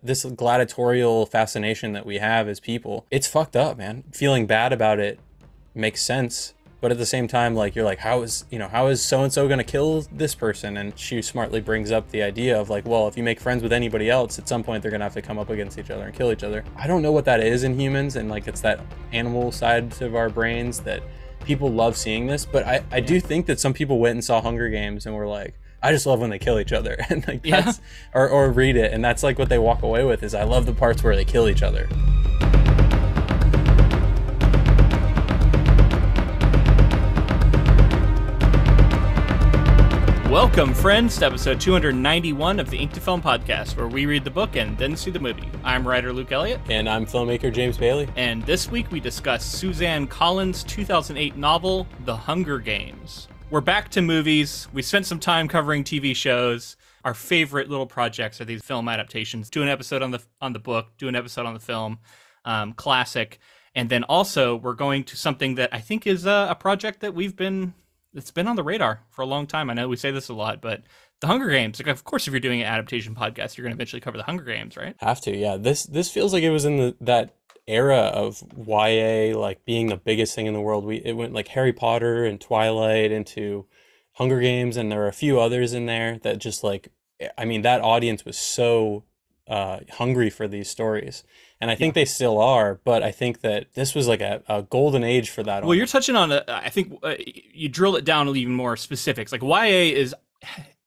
This gladiatorial fascination that we have as people, it's fucked up, man. Feeling bad about it makes sense. But at the same time, like, you're like, how is so-and-so going to kill this person? And she smartly brings up the idea of like, well, if you make friends with anybody else, at some point they're going to have to come up against each other and kill each other. I don't know what that is in humans. And like, it's that animal side of our brains that people love seeing this. But I do think that some people went and saw Hunger Games and were like, I just love when they kill each other. And like, that's, or read it. And that's like what they walk away with is I love the parts where they kill each other. Welcome, friends, to episode 291 of the Ink to Film podcast, where we read the book and then see the movie. I'm writer Luke Elliott. And I'm filmmaker James Bailey. And this week we discuss Suzanne Collins' 2008 novel, The Hunger Games. We're back to movies. We spent some time covering TV shows. Our favorite little projects are these film adaptations. Do an episode on the book, do an episode on the film, classic. And then also we're going to something that I think is a project that it's been on the radar for a long time. I know we say this a lot, but The Hunger Games, like, of course, if you're doing an adaptation podcast, you're going to eventually cover The Hunger Games, right? Have to, yeah. This feels like it was in that era of YA, like, being the biggest thing in the world. It went like Harry Potter and Twilight into Hunger Games, and there are a few others in there that just like, I mean, that audience was so hungry for these stories. And I think they still are, but I think that this was like a golden age for that. Well, you're touching on, I think you drill it down to even more specifics. Like YA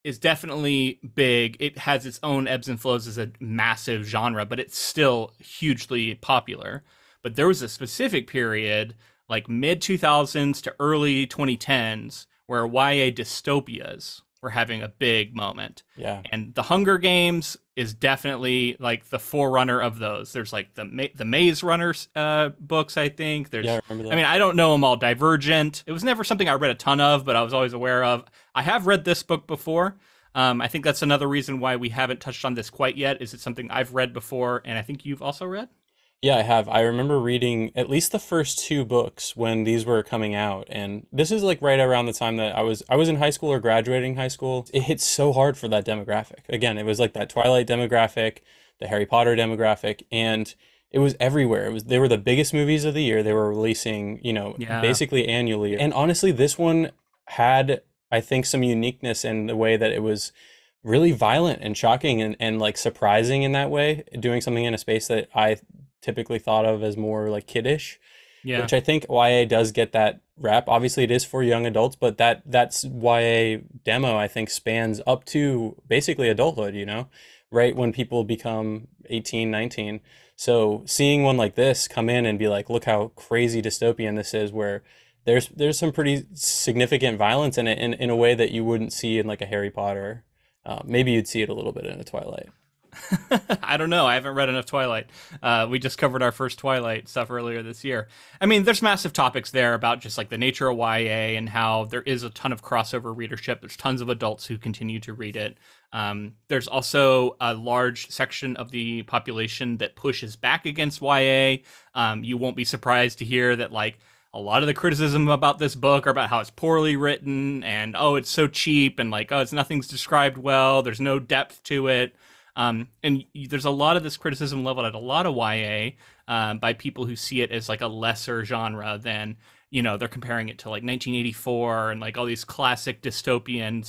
is definitely big. It has its own ebbs and flows as a massive genre, but it's still hugely popular. But there was a specific period, like mid-2000s to early 2010s, where YA dystopias were having a big moment. Yeah. And The Hunger Games is definitely like the forerunner of those. There's like the Maze Runners books, I think. There's, yeah, I remember that. I mean, I don't know them all. Divergent. It was never something I read a ton of, but I was always aware of. I have read this book before. I think that's another reason why we haven't touched on this quite yet, is it's something I've read before, and I think you've also read? Yeah, I have. I remember reading at least the first two books when these were coming out, and this is like right around the time that I was in high school or graduating high school. It hit so hard for that demographic. Again, it was like that Twilight demographic, the Harry Potter demographic, and it was everywhere. They were the biggest movies of the year. They were releasing, basically annually. And honestly, this one had, I think, some uniqueness in the way that it was really violent and shocking and like surprising in that way, doing something in a space that I typically thought of as more like kiddish, which I think YA does get that rap. Obviously it is for young adults, but that's YA demo, I think, spans up to basically adulthood, right when people become 18, 19. So seeing one like this come in and be like, look how crazy dystopian this is, where there's some pretty significant violence in it in a way that you wouldn't see in like a Harry Potter. Maybe you'd see it a little bit in a Twilight. I don't know. I haven't read enough Twilight. We just covered our first Twilight stuff earlier this year. I mean, there's massive topics there about just like the nature of YA and how there is a ton of crossover readership. There's tons of adults who continue to read it. There's also a large section of the population that pushes back against YA. You won't be surprised to hear that like a lot of the criticism about this book are about how it's poorly written and, oh, it's so cheap, and like, oh, nothing's described well. There's no depth to it. And there's a lot of this criticism leveled at a lot of YA by people who see it as like a lesser genre than, they're comparing it to like 1984 and like all these classic dystopians,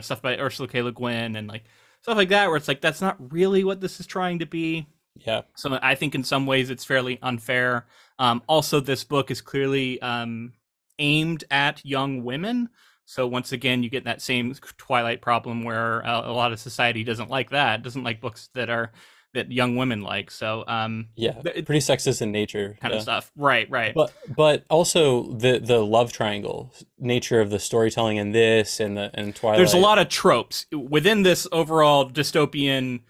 stuff by Ursula K. Le Guin and like stuff like that, where it's like, that's not really what this is trying to be. Yeah. So I think in some ways it's fairly unfair. Also, this book is clearly aimed at young women. So once again, you get that same Twilight problem where a lot of society doesn't like books that young women like. So pretty sexist in nature kind of stuff. Right. But also the love triangle nature of the storytelling in this and Twilight. There's a lot of tropes within this overall dystopian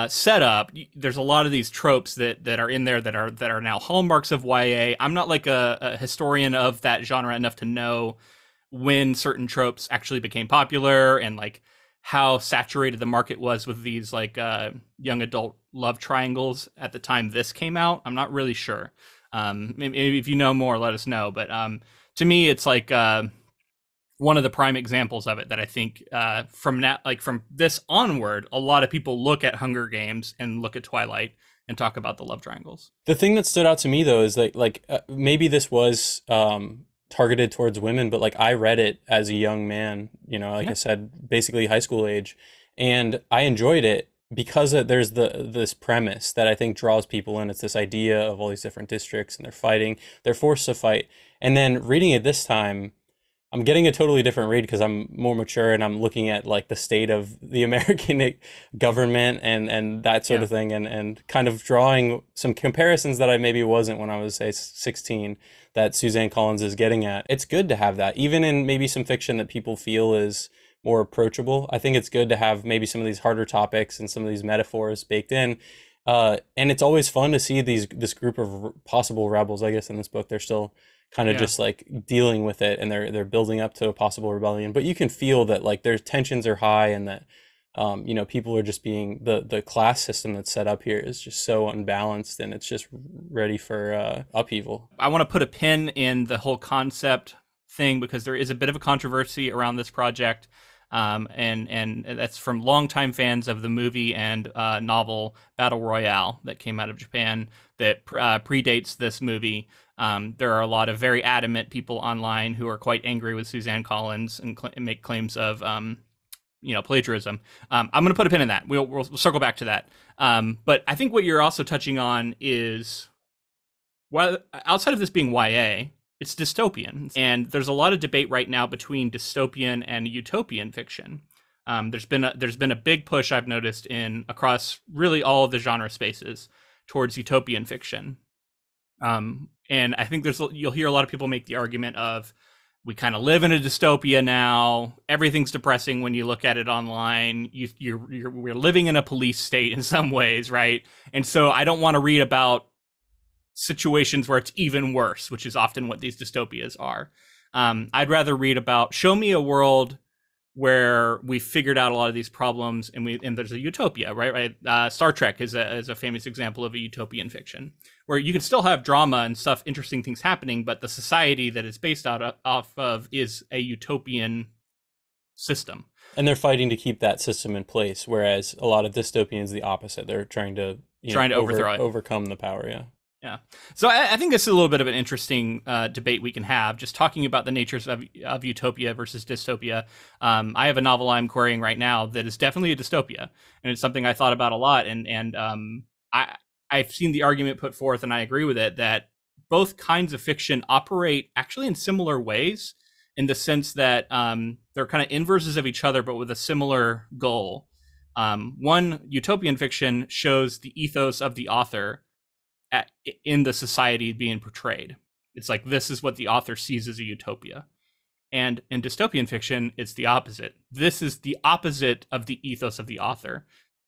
setup. There's a lot of these tropes that are in there that are now hallmarks of YA. I'm not like a historian of that genre enough to know when certain tropes actually became popular and like how saturated the market was with these like young adult love triangles at the time this came out. I'm not really sure. Maybe if you know more, let us know. But to me, it's like one of the prime examples of it that I think from now, like from this onward, a lot of people look at Hunger Games and look at Twilight and talk about the love triangles. The thing that stood out to me though is that maybe this was targeted towards women, but like I read it as a young man, you know, like Yeah. I said, basically high school age, and I enjoyed it because there's this premise that I think draws people in. It's this idea of all these different districts and they're fighting, they're forced to fight. And then reading it this time, I'm getting a totally different read because I'm more mature and I'm looking at like the state of the American government and that sort Yeah. of thing, and kind of drawing some comparisons that I maybe wasn't when I was, say, 16, that Suzanne Collins is getting at. It's good to have that, even in maybe some fiction that people feel is more approachable. I think it's good to have maybe some of these harder topics and some of these metaphors baked in. And it's always fun to see this group of possible rebels. I guess in this book, they're still kind of Yeah. just like dealing with it, and they're building up to a possible rebellion. But you can feel that like their tensions are high, and that you know, people are just being the class system that's set up here is just so unbalanced, and it's just ready for upheaval. I want to put a pin in the whole concept thing because there is a bit of a controversy around this project. And that's from longtime fans of the movie and novel Battle Royale that came out of Japan that predates this movie. There are a lot of very adamant people online who are quite angry with Suzanne Collins and make claims of plagiarism. I'm going to put a pin in that. We'll circle back to that. But I think what you're also touching on is, well, outside of this being YA, it's dystopian, and there's a lot of debate right now between dystopian and utopian fiction. There's been a big push I've noticed across really all of the genre spaces towards utopian fiction, and I think you'll hear a lot of people make the argument of, we kind of live in a dystopia now. Everything's depressing when you look at it online. We're living in a police state in some ways, right? And so I don't want to read about situations where it's even worse, which is often what these dystopias are. I'd rather read about, show me a world where we figured out a lot of these problems and there's a utopia, right? Star Trek is a famous example of a utopian fiction where you can still have drama and stuff, interesting things happening, but the society that it's based off of is a utopian system. And they're fighting to keep that system in place, whereas a lot of dystopians the opposite. They're trying to overthrow it, overcome the power. Yeah. Yeah. So I think this is a little bit of an interesting debate we can have, just talking about the natures of utopia versus dystopia. I have a novel I'm querying right now that is definitely a dystopia, and it's something I thought about a lot. And I've seen the argument put forth, and I agree with it, that both kinds of fiction operate actually in similar ways, in the sense that they're kind of inverses of each other, but with a similar goal. One, utopian fiction shows the ethos of the author in the society being portrayed. It's like, this is what the author sees as a utopia. And in dystopian fiction, it's the opposite. This is the opposite of the ethos of the author.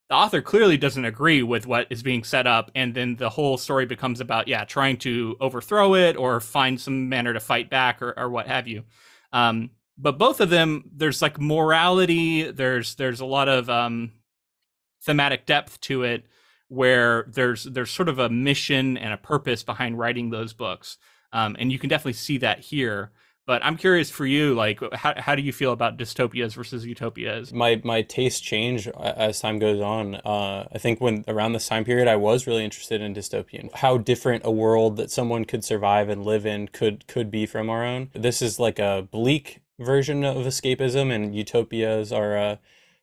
The author clearly doesn't agree with what is being set up, and then the whole story becomes about, trying to overthrow it or find some manner to fight back or what have you. But both of them, there's like morality, there's a lot of thematic depth to it, where there's sort of a mission and a purpose behind writing those books. And you can definitely see that here. But I'm curious for you, like, how do you feel about dystopias versus utopias? My tastes change as time goes on. I think when around this time period, I was really interested in dystopian. How different a world that someone could survive and live in could be from our own. This is like a bleak version of escapism, and utopias are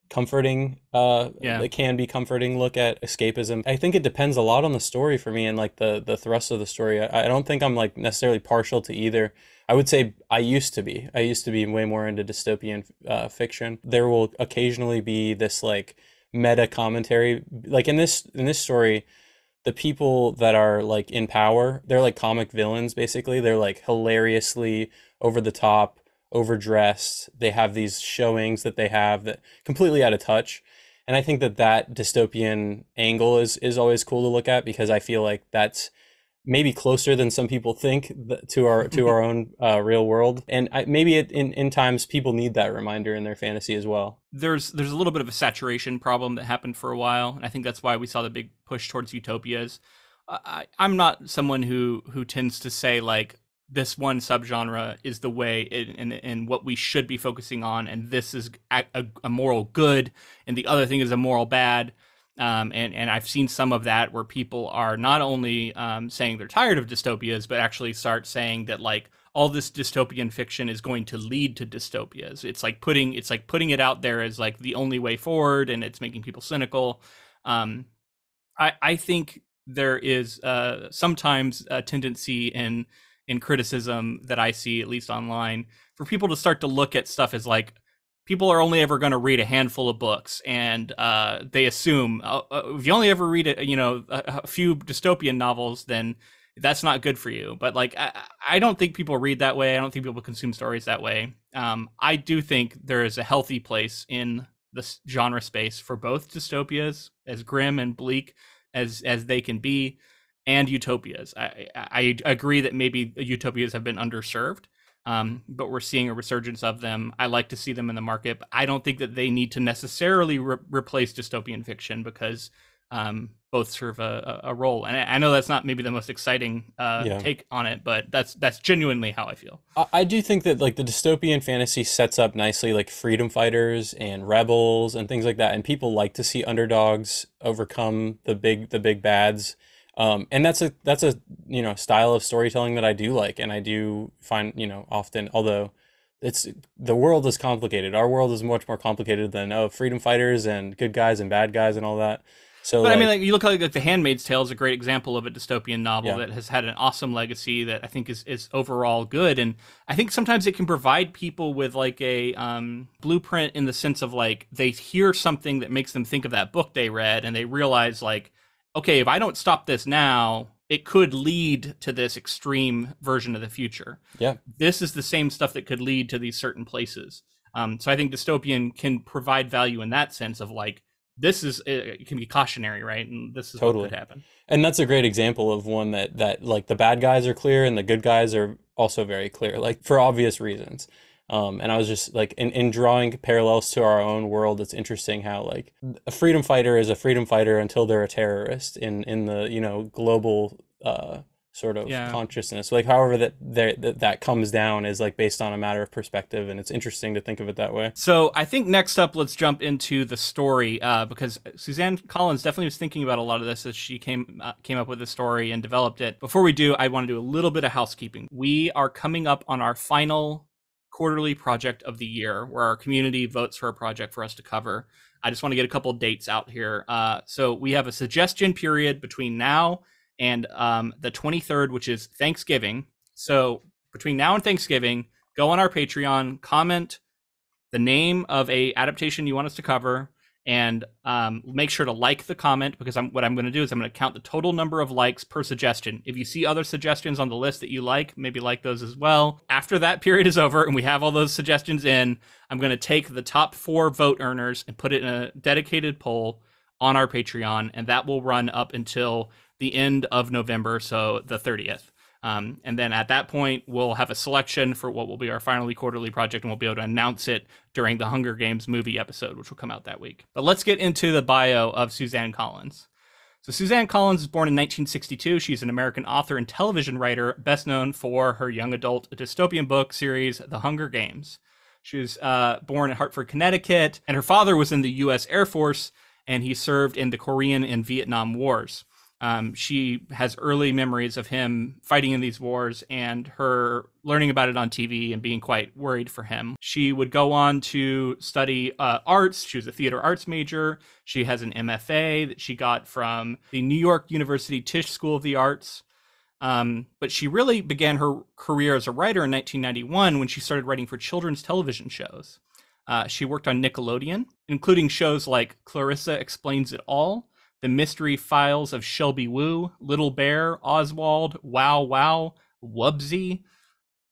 comforting. It can be comforting look at escapism. I think it depends a lot on the story for me and like the thrust of the story. I don't think I'm like necessarily partial to either. I would say I used to be way more into dystopian fiction. There will occasionally be this like meta commentary, like in this story, the people that are like in power, they're like comic villains basically. They're like hilariously over the top, overdressed. They have these showings that they have that completely out of touch. And I think that dystopian angle is always cool to look at, because I feel like that's maybe closer than some people think to our own real world. And maybe in times people need that reminder in their fantasy as well. There's a little bit of a saturation problem that happened for a while, and I think that's why we saw the big push towards utopias. I'm not someone who tends to say like, this one subgenre is the way and what we should be focusing on, and this is a moral good, and the other thing is a moral bad. And I've seen some of that where people are not only saying they're tired of dystopias, but actually start saying that like all this dystopian fiction is going to lead to dystopias. It's like putting it out there as like the only way forward, and it's making people cynical. I think there is sometimes a tendency in criticism that I see, at least online, for people to start to look at stuff as like people are only ever going to read a handful of books, and they assume if you only ever read a few dystopian novels, then that's not good for you. But like I don't think people read that way. I don't think people consume stories that way. I do think there is a healthy place in the genre space for both dystopias, as grim and bleak as they can be, and utopias. I agree that maybe utopias have been underserved, but we're seeing a resurgence of them. I like to see them in the market, but I don't think that they need to necessarily replace dystopian fiction, because both serve a role. And I know that's not maybe the most exciting take on it, but that's genuinely how I feel. I do think that like the dystopian fantasy sets up nicely like freedom fighters and rebels and things like that, and people like to see underdogs overcome the big bads. And that's a style of storytelling that I do like, and I do find often, although the world is complicated. Our world is much more complicated than freedom fighters and good guys and bad guys and all that. So, but I mean, like you look like The Handmaid's Tale is a great example of a dystopian novel that has had an awesome legacy that I think is overall good, and I think sometimes it can provide people with like a blueprint in the sense of like they hear something that makes them think of that book they read, and they realize like, okay, if I don't stop this now, it could lead to this extreme version of the future. Yeah, this is the same stuff that could lead to these certain places. So I think dystopian can provide value in that sense of like, it can be cautionary, right? And this is totally what could happen. And that's a great example of one that like the bad guys are clear and the good guys are also very clear, like for obvious reasons. And I was just like in drawing parallels to our own world, it's interesting how like a freedom fighter is a freedom fighter until they're a terrorist in the global sort of consciousness. Like however that comes down is like based on a matter of perspective, and it's interesting to think of it that way. So I think next up, let's jump into the story, because Suzanne Collins definitely was thinking about a lot of this as she came up with the story and developed it. Before we do, I want to do a little bit of housekeeping. We are coming up on our final quarterly project of the year, where our community votes for a project for us to cover. I just want to get a couple of dates out here. So we have a suggestion period between now and the 23rd, which is Thanksgiving. So between now and Thanksgiving, go on our Patreon, comment the name of a adaptation you want us to cover, and make sure to like the comment, because what I'm going to do is I'm going to count the total number of likes per suggestion. If you see other suggestions on the list that you like, maybe like those as well. After that period is over and we have all those suggestions in, I'm going to take the top 4 vote earners and put it in a dedicated poll on our Patreon, and that will run up until the end of November, so the 30th. And then at that point, we'll have a selection for what will be our finally quarterly project, and we'll be able to announce it during the Hunger Games movie episode, which will come out that week. But let's get into the bio of Suzanne Collins. So Suzanne Collins was born in 1962. She's an American author and television writer, best known for her young adult dystopian book series, The Hunger Games. She was born in Hartford, Connecticut, and her father was in the U.S. Air Force, and he served in the Korean and Vietnam Wars. She has early memories of him fighting in these wars and her learning about it on TV and being quite worried for him. She would go on to study arts. She was a theater arts major. She has an MFA that she got from the New York University Tisch School of the Arts. But she really began her career as a writer in 1991 when she started writing for children's television shows. She worked on Nickelodeon, including shows like Clarissa Explains It All, The Mystery Files of Shelby Woo, Little Bear, Oswald, Wow Wow, Wubsy.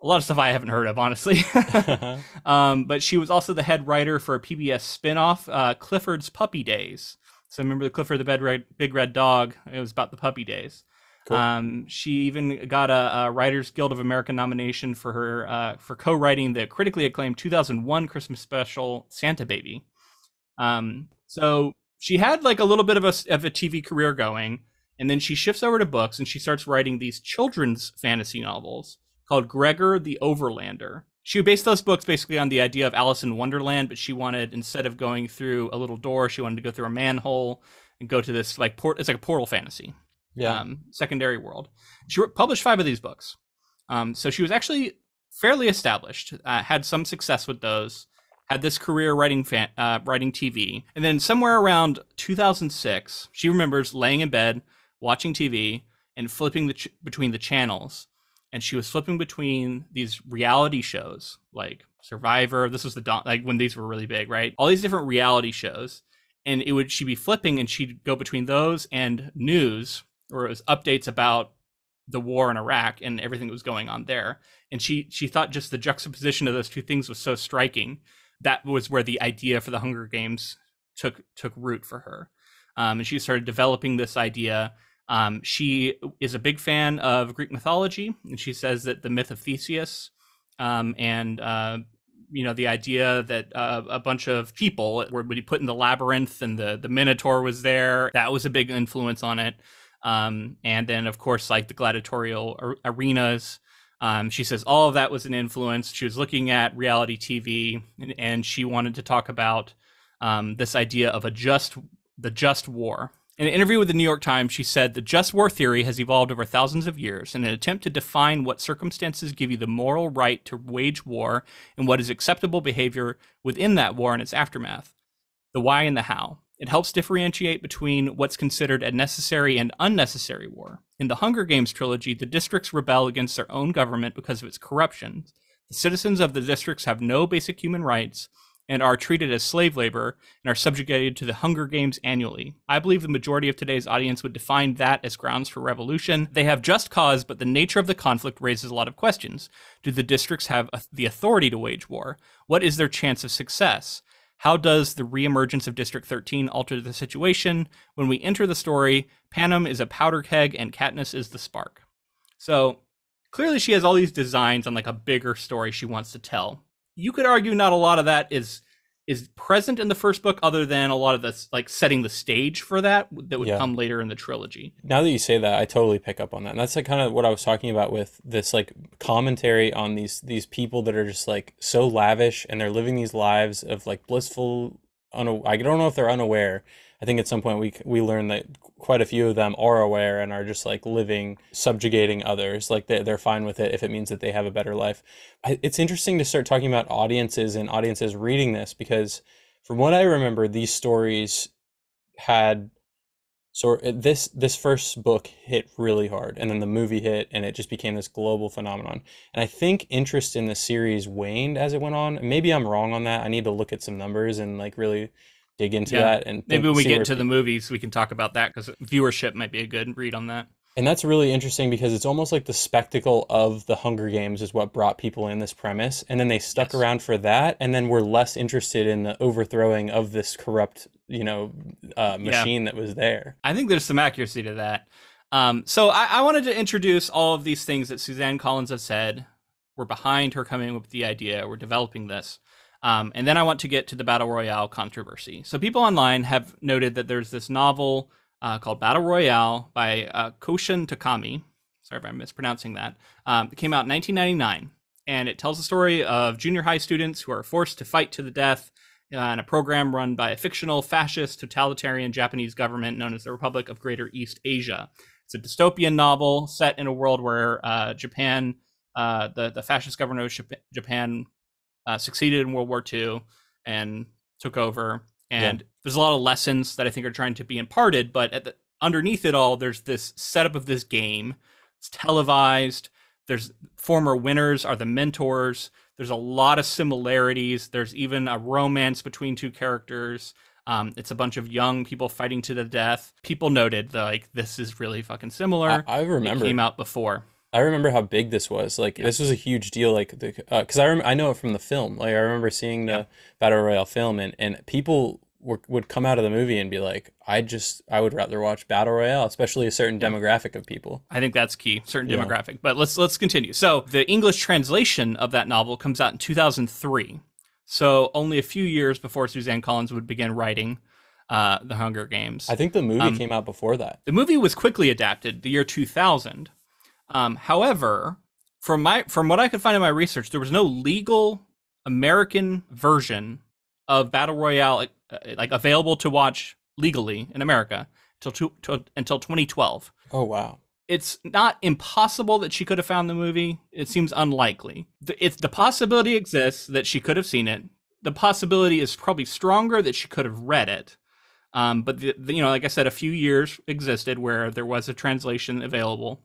A lot of stuff I haven't heard of, honestly. But she was also the head writer for a PBS spinoff, Clifford's Puppy Days. So remember the Clifford the Big Red Dog? It was about the puppy days. Cool. She even got a Writers Guild of America nomination for her for co-writing the critically acclaimed 2001 Christmas special Santa Baby. So she had like a little bit of a TV career going, and then she shifts over to books and she starts writing these children's fantasy novels called Gregor the Overlander. She based those books basically on the idea of Alice in Wonderland, but she wanted, instead of going through a little door, she wanted to go through a manhole and go to this like it's like a portal fantasy, Yeah. secondary world. She published 5 of these books, so she was actually fairly established, had some success with those, had this career writing writing TV, and then somewhere around 2006, she remembers laying in bed watching TV and flipping between the channels. And she was flipping between these reality shows like Survivor. This was like when these were really big, right? All these different reality shows. And she'd be flipping and she'd go between those and news, or it was updates about the war in Iraq and everything that was going on there. And she thought just the juxtaposition of those two things was so striking. That was where the idea for the Hunger Games took root for her. And she started developing this idea. She is a big fan of Greek mythology, and she says that the myth of Theseus, and the idea that a bunch of people would be put in the labyrinth and the Minotaur was there, that was a big influence on it. And then, of course, like the gladiatorial arenas. She says all of that was an influence. She was looking at reality TV, and she wanted to talk about this idea of the just war. In an interview with the New York Times, she said, "The just war theory has evolved over thousands of years in an attempt to define what circumstances give you the moral right to wage war and what is acceptable behavior within that war and its aftermath. The why and the how. It helps differentiate between what's considered a necessary and unnecessary war. In the Hunger Games trilogy, the districts rebel against their own government because of its corruption. The citizens of the districts have no basic human rights and are treated as slave labor and are subjugated to the Hunger Games annually. I believe the majority of today's audience would define that as grounds for revolution. They have just cause, but the nature of the conflict raises a lot of questions. Do the districts have the authority to wage war? What is their chance of success? How does the reemergence of District 13 alter the situation? When we enter the story, Panem is a powder keg and Katniss is the spark." So clearly she has all these designs on like a bigger story she wants to tell. You could argue not a lot of that is present in the first book, other than a lot of this like setting the stage for that would come later in the trilogy. Now that you say that, I totally pick up on that. And that's like kind of what I was talking about with this like commentary on these people that are just like so lavish, and they're living these lives of like blissful. I don't know if they're unaware. I think at some point we learn that quite a few of them are aware and are just like living, subjugating others. Like they're fine with it if it means that they have a better life. It's interesting to start talking about audiences and audiences reading this, because from what I remember, these stories had this first book hit really hard, and then the movie hit, and it just became this global phenomenon. And I think interest in the series waned as it went on. Maybe I'm wrong on that. I need to look at some numbers and like really dig into that. And maybe when we get into the movies, we can talk about that, because viewership might be a good read on that. And that's really interesting, because it's almost like the spectacle of the Hunger Games is what brought people in this premise. And then they stuck around for that. And then were less interested in the overthrowing of this corrupt, machine that was there. I think there's some accuracy to that. So I wanted to introduce all of these things that Suzanne Collins has said were behind her coming up with the idea. We're developing this. And then I want to get to the Battle Royale controversy. So people online have noted that there's this novel called Battle Royale by Koshin Takami. Sorry if I'm mispronouncing that. It came out in 1999, and it tells the story of junior high students who are forced to fight to the death in a program run by a fictional fascist totalitarian Japanese government known as the Republic of Greater East Asia. It's a dystopian novel set in a world where Japan, the fascist government of Japan, succeeded in World War II and took over. And there's a lot of lessons that I think are trying to be imparted, but underneath it all, there's this setup of this game. It's televised. There's former winners are the mentors. There's a lot of similarities. There's even a romance between two characters. It's a bunch of young people fighting to the death. People noted like this is really fucking similar. I remember it came out before. I remember how big this was. Like this was a huge deal. Like because I know it from the film. Like I remember seeing the Battle Royale film, and people would come out of the movie and be like, I would rather watch Battle Royale, especially a certain demographic of people. I think that's key, certain demographic. But let's continue. So the English translation of that novel comes out in 2003. So only a few years before Suzanne Collins would begin writing The Hunger Games. I think the movie came out before that. The movie was quickly adapted the year 2000. However, From what I could find in my research, there was no legal American version of Battle Royale like available to watch legally in America until 2012. Oh, wow. It's not impossible that she could have found the movie. It seems unlikely. The possibility exists that she could have seen it. The possibility is probably stronger that she could have read it. But like I said, a few years existed where there was a translation available.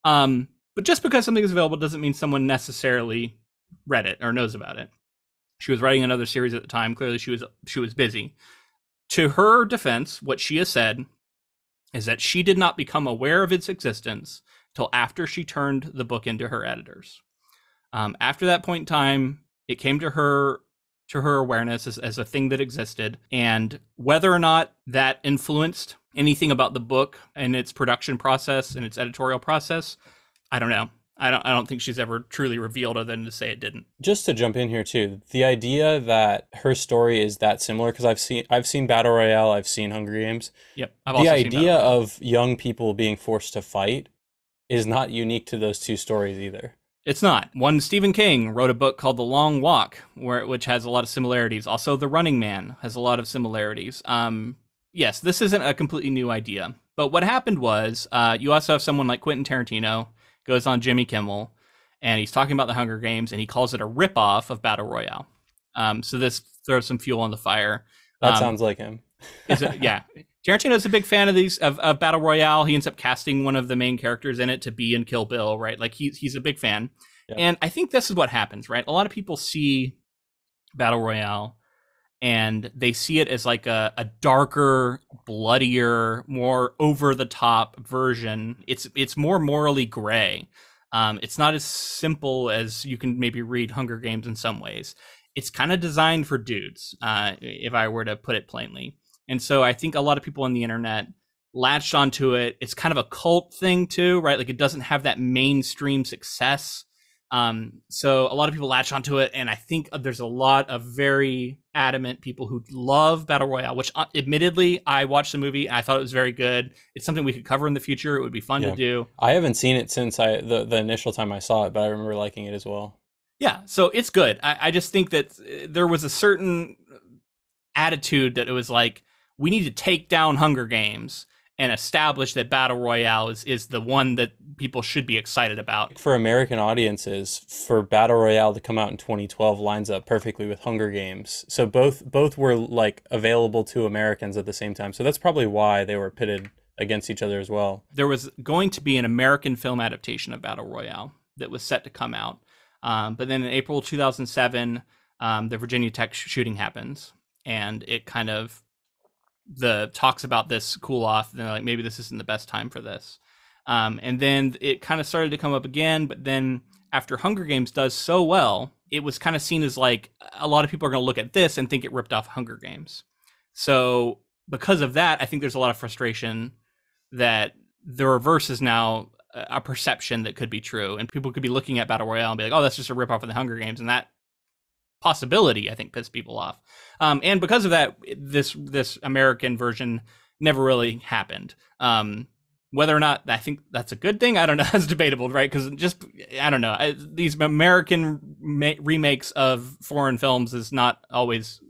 But just because something is available doesn't mean someone necessarily read it or knows about it. She was writing another series at the time. Clearly, she was busy. To her defense, what she has said is that she did not become aware of its existence till after she turned the book into her editors. After that point in time, it came to her awareness as a thing that existed, and whether or not that influenced anything about the book and its production process and its editorial process, I don't know. I don't think she's ever truly revealed, other than to say it didn't. Just to jump in here too, the idea that her story is that similar, because I've seen Battle Royale, I've seen Hunger Games. Yep. The idea of young people being forced to fight is not unique to those two stories either. It's not. One, Stephen King wrote a book called The Long Walk, which has a lot of similarities. Also, The Running Man has a lot of similarities. Yes, this isn't a completely new idea. But what happened was, you also have someone like Quentin Tarantino goes on Jimmy Kimmel, and he's talking about the Hunger Games, and he calls it a ripoff of Battle Royale. So this throws some fuel on the fire. That sounds like him. Yeah. Tarantino's a big fan of these of Battle Royale. He ends up casting one of the main characters in it to be in Kill Bill, right? Like he's a big fan. Yep. And I think this is what happens, right? A lot of people see Battle Royale and they see it as like a darker, bloodier, more over the top version. It's more morally gray. It's not as simple as you can maybe read Hunger Games in some ways. It's kind of designed for dudes, if I were to put it plainly. And so I think a lot of people on the internet latched onto it. It's kind of a cult thing too, right? Like it doesn't have that mainstream success. So a lot of people latch onto it, and I think there's a lot of very adamant people who love Battle Royale, which admittedly, I watched the movie and I thought it was very good. It's something we could cover in the future. It would be fun to do. I haven't seen it since the initial time I saw it, but I remember liking it as well. Yeah, so it's good. I just think that there was a certain attitude that it was like, we need to take down Hunger Games and establish that Battle Royale is the one that people should be excited about. For American audiences, for Battle Royale to come out in 2012 lines up perfectly with Hunger Games. So both were like available to Americans at the same time. So that's probably why they were pitted against each other as well. There was going to be an American film adaptation of Battle Royale that was set to come out. But then in April 2007, the Virginia Tech shooting happens, and it kind of the talks about this cool off, and they're like, maybe this isn't the best time for this. And then it kind of started to come up again, but then after Hunger Games does so well, it was kind of seen as like, a lot of people are going to look at this and think it ripped off Hunger Games. So because of that, I think there's a lot of frustration that the reverse is now a perception that could be true. And people could be looking at Battle Royale and be like, oh, that's just a ripoff of the Hunger Games. And that possibility, I think, pissed people off. And because of that, this American version never really happened. Whether or not I think that's a good thing, I don't know. It's debatable, right? Because I don't know. These American remakes of foreign films is not always,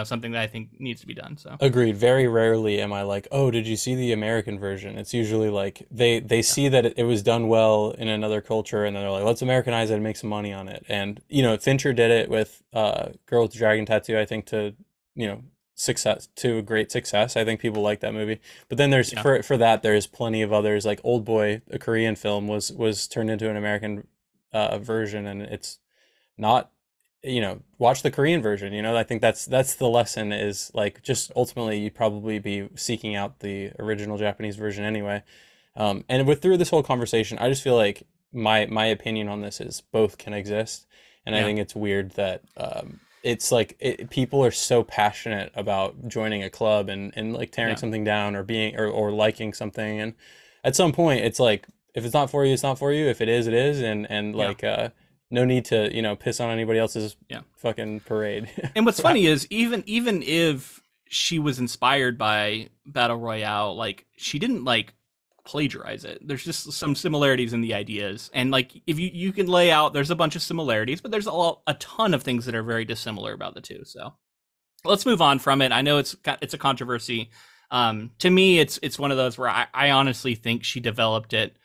something that I think needs to be done. So agreed. Very rarely am I like, oh, did you see the American version? It's usually like they see that it was done well in another culture, and then they're like, let's Americanize it and make some money on it. And Fincher did it with Girl with the Dragon Tattoo, I think, to a great success. I think people like that movie. But then there's for that there's plenty of others, like Old Boy, a Korean film, was turned into an American version, and it's not. Watch the Korean version. I think that's the lesson, is like, just ultimately you'd probably be seeking out the original Japanese version anyway. And through this whole conversation, I just feel like my opinion on this is both can exist, and I think it's weird that it's like people are so passionate about joining a club and like tearing something down or being or liking something, and at some point it's like, if it's not for you, it's not for you. If it is, it is, and like no need to piss on anybody else's fucking parade. And what's funny is even if she was inspired by Battle Royale, like, she didn't like plagiarize it. There's just some similarities in the ideas, and like if you can lay out, there's a bunch of similarities, but there's a ton of things that are very dissimilar about the two. So let's move on from it. I know it's a controversy. To me, it's one of those where I honestly think she developed it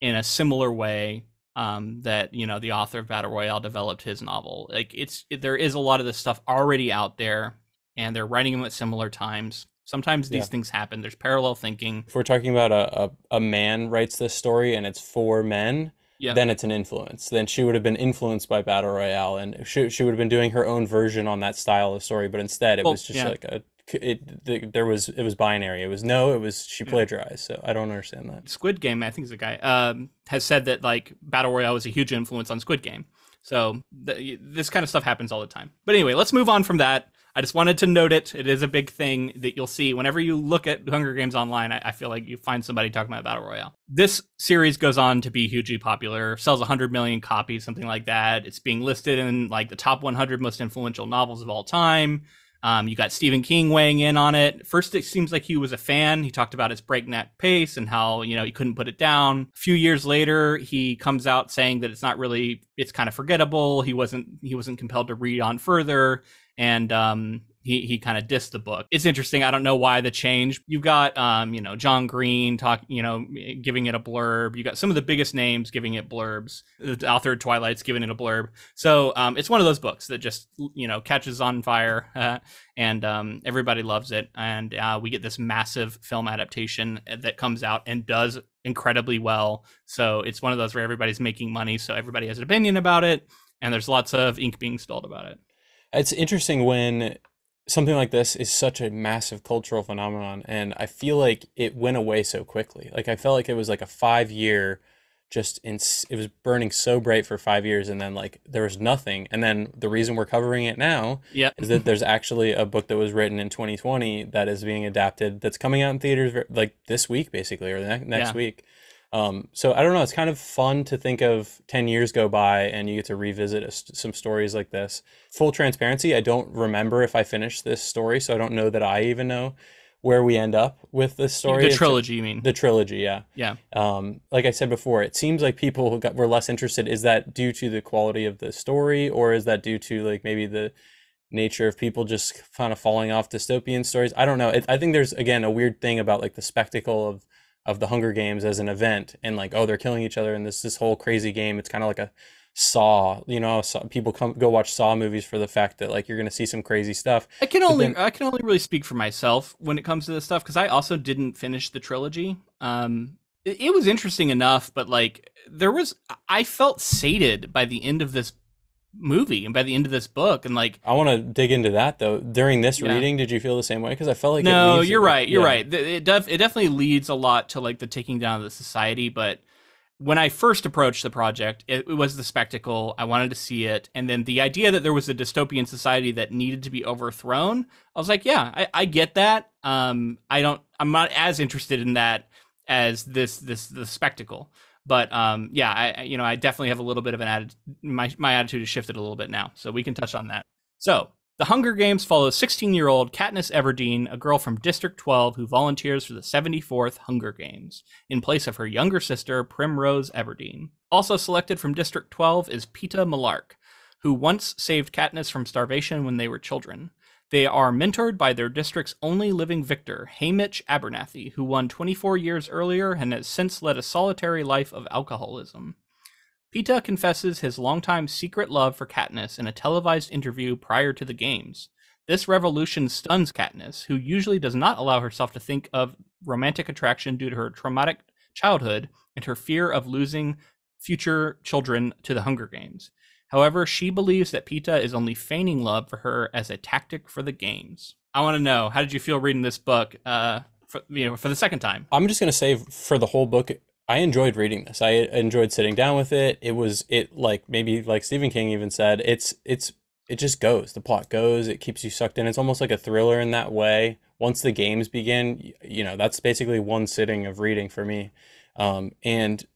in a similar way that, you know, the author of Battle Royale developed his novel. Like there is a lot of this stuff already out there, and they're writing them at similar times. Sometimes these things happen. There's parallel thinking. If we're talking about a man writes this story and it's for men, then it's an influence. Then she would have been influenced by Battle Royale, and she would have been doing her own version on that style of story. But instead, it was just like it was binary. It was she plagiarized. So I don't understand that. Squid Game, I think is a guy, has said that like Battle Royale was a huge influence on Squid Game. So this kind of stuff happens all the time. But anyway, let's move on from that. I just wanted to note it. It is a big thing that you'll see whenever you look at Hunger Games online. I feel like you find somebody talking about Battle Royale. This series goes on to be hugely popular, sells 100 million copies, something like that. It's being listed in like the top 100 most influential novels of all time. You got Stephen King weighing in on it. First, it seems like he was a fan. He talked about its breakneck pace and how, you know, he couldn't put it down. A few years later, he comes out saying that it's kind of forgettable. He wasn't compelled to read on further. And he kind of dissed the book. It's interesting. I don't know why the change. You've got John Green giving it a blurb. You got some of the biggest names giving it blurbs. The author of Twilight's giving it a blurb. So it's one of those books that just catches on fire and everybody loves it. And we get this massive film adaptation that comes out and does incredibly well. So it's one of those where everybody's making money, so everybody has an opinion about it, and there's lots of ink being spilled about it. It's interesting when something like this is such a massive cultural phenomenon, and I feel like it went away so quickly. Like I felt like it was like a 5-year, it was burning so bright for 5 years, and then like there was nothing. And then the reason we're covering it now is that there's actually a book that was written in 2020 that is being adapted, that's coming out in theaters like this week, basically, or the next week. So I don't know, it's kind of fun to think of 10 years go by and you get to revisit some stories like this. Full transparency, I don't remember if I finished this story, so I don't know that I even know where we end up with this story. The trilogy, you mean? The trilogy, yeah. Yeah. Like I said before, it seems like people were less interested. Is that due to the quality of the story, or is that due to like maybe the nature of people just kind of falling off dystopian stories? I don't know. I think there's, again, a weird thing about like the spectacle of the Hunger Games as an event, and like, oh, they're killing each other in this whole crazy game. It's kind of like a Saw, people go watch Saw movies for the fact that like you're going to see some crazy stuff. I can only really speak for myself when it comes to this stuff, because I also didn't finish the trilogy. It was interesting enough, but like I felt sated by the end of this movie and by the end of this book, and like I want to dig into that though. During this reading, did you feel the same way? Because I felt like you're right. It definitely leads a lot to like the taking down of the society. But when I first approached the project, it was the spectacle. I wanted to see it, and then the idea that there was a dystopian society that needed to be overthrown. I was like, yeah, I get that. I'm not as interested in that as the spectacle. But I definitely have a little bit of an attitude. My attitude has shifted a little bit now, so we can touch on that. So the Hunger Games follows 16-year-old Katniss Everdeen, a girl from District 12 who volunteers for the 74th Hunger Games in place of her younger sister Primrose Everdeen. Also selected from District 12 is Peeta Mellark, who once saved Katniss from starvation when they were children. They are mentored by their district's only living victor, Haymitch Abernathy, who won 24 years earlier and has since led a solitary life of alcoholism. Peeta confesses his longtime secret love for Katniss in a televised interview prior to the games. This revolution stuns Katniss, who usually does not allow herself to think of romantic attraction due to her traumatic childhood and her fear of losing future children to the Hunger Games. However, she believes that Peeta is only feigning love for her as a tactic for the games. I want to know, how did you feel reading this book for the second time? I'm just going to say, for the whole book, I enjoyed reading this. I enjoyed sitting down with it. Maybe like Stephen King even said, it just goes. The plot goes. It keeps you sucked in. It's almost like a thriller in that way. Once the games begin, that's basically one sitting of reading for me. And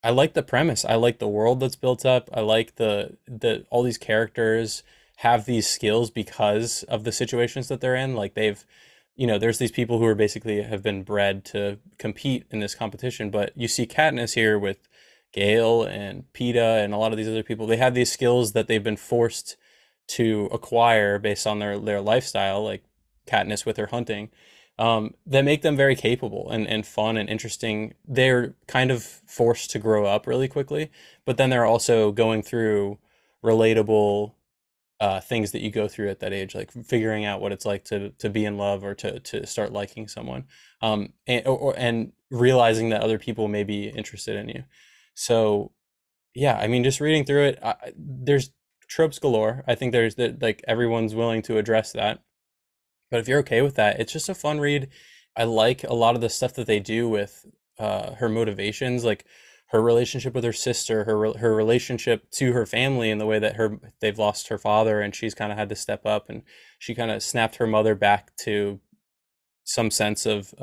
I like the premise. I like the world that's built up. I like all these characters have these skills because of the situations that they're in. Like you know, there's these people who are basically have been bred to compete in this competition, but you see Katniss here with Gale and Peeta and a lot of these other people. They have these skills that they've been forced to acquire based on their lifestyle, like Katniss with her hunting, that make them very capable and fun and interesting. They're kind of forced to grow up really quickly, but then they're also going through relatable things that you go through at that age, like figuring out what it's like to be in love or to start liking someone, and realizing that other people may be interested in you. So yeah, I mean, just reading through it, there's tropes galore. I think there's that, like, everyone's willing to address that. But if you're okay with that, it's just a fun read. I like a lot of the stuff that they do with her motivations, like her relationship with her sister, her relationship to her family, and the way that they've lost her father and she's kind of had to step up, and she kind of snapped her mother back to some sense of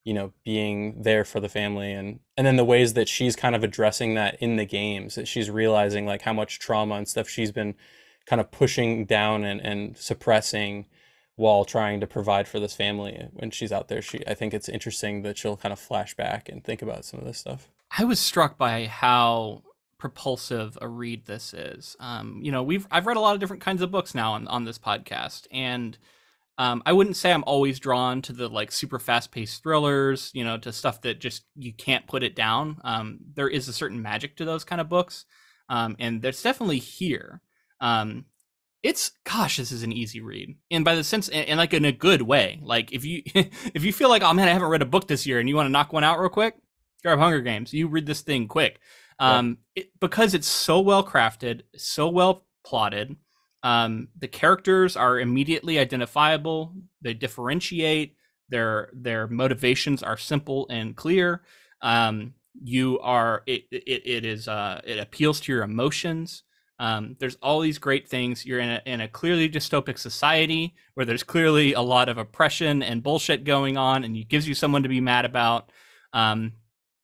you know, being there for the family, and then the ways that she's kind of addressing that in the games, that she's realizing like how much trauma and stuff she's been kind of pushing down and suppressing while trying to provide for this family when she's out there. I think it's interesting that she'll kind of flash back and think about some of this stuff. I was struck by how propulsive a read this is. You know, I've read a lot of different kinds of books now on this podcast, and I wouldn't say I'm always drawn to the like super fast-paced thrillers, you know, to stuff that just you can't put it down. There is a certain magic to those kind of books, and there's definitely here. Gosh, this is an easy read, and by the sense, and like in a good way. Like if you if you feel like, oh man, I haven't read a book this year, and you want to knock one out real quick, grab Hunger Games. You read this thing quick, because it's so well crafted, so well plotted. The characters are immediately identifiable. They differentiate. Their motivations are simple and clear. It appeals to your emotions. There's all these great things. You're in a clearly dystopic society where there's clearly a lot of oppression and bullshit going on, and it gives you someone to be mad about. And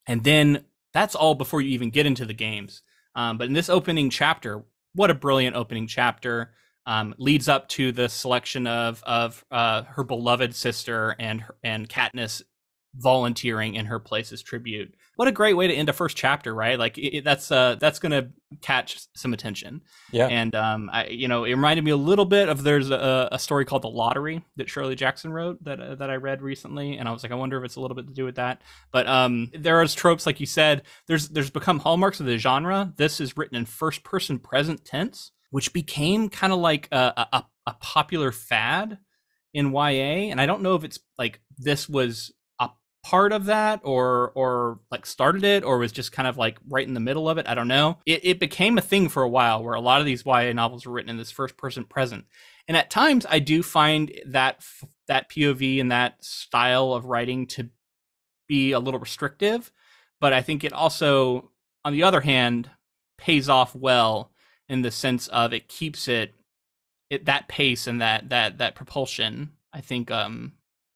then that's all before you even get into the games. But in this opening chapter, what a brilliant opening chapter. Leads up to the selection of her beloved sister and Katniss volunteering in her place as tribute. What a great way to end a first chapter, right? Like that's gonna catch some attention. Yeah. And it reminded me a little bit of, there's a story called The Lottery that Shirley Jackson wrote that I read recently, and I was like, I wonder if it's a little bit to do with that. But there is tropes, like you said. There's become hallmarks of the genre. This is written in first person present tense, which became kind of like a popular fad in YA. And I don't know if it's like this was a part of that or like started it, or was just kind of like right in the middle of it. I don't know. It became a thing for a while where a lot of these YA novels were written in this first person present. And at times I do find that POV and that style of writing to be a little restrictive. But I think it also, on the other hand, pays off well, in the sense of it keeps it that pace and that propulsion, I think,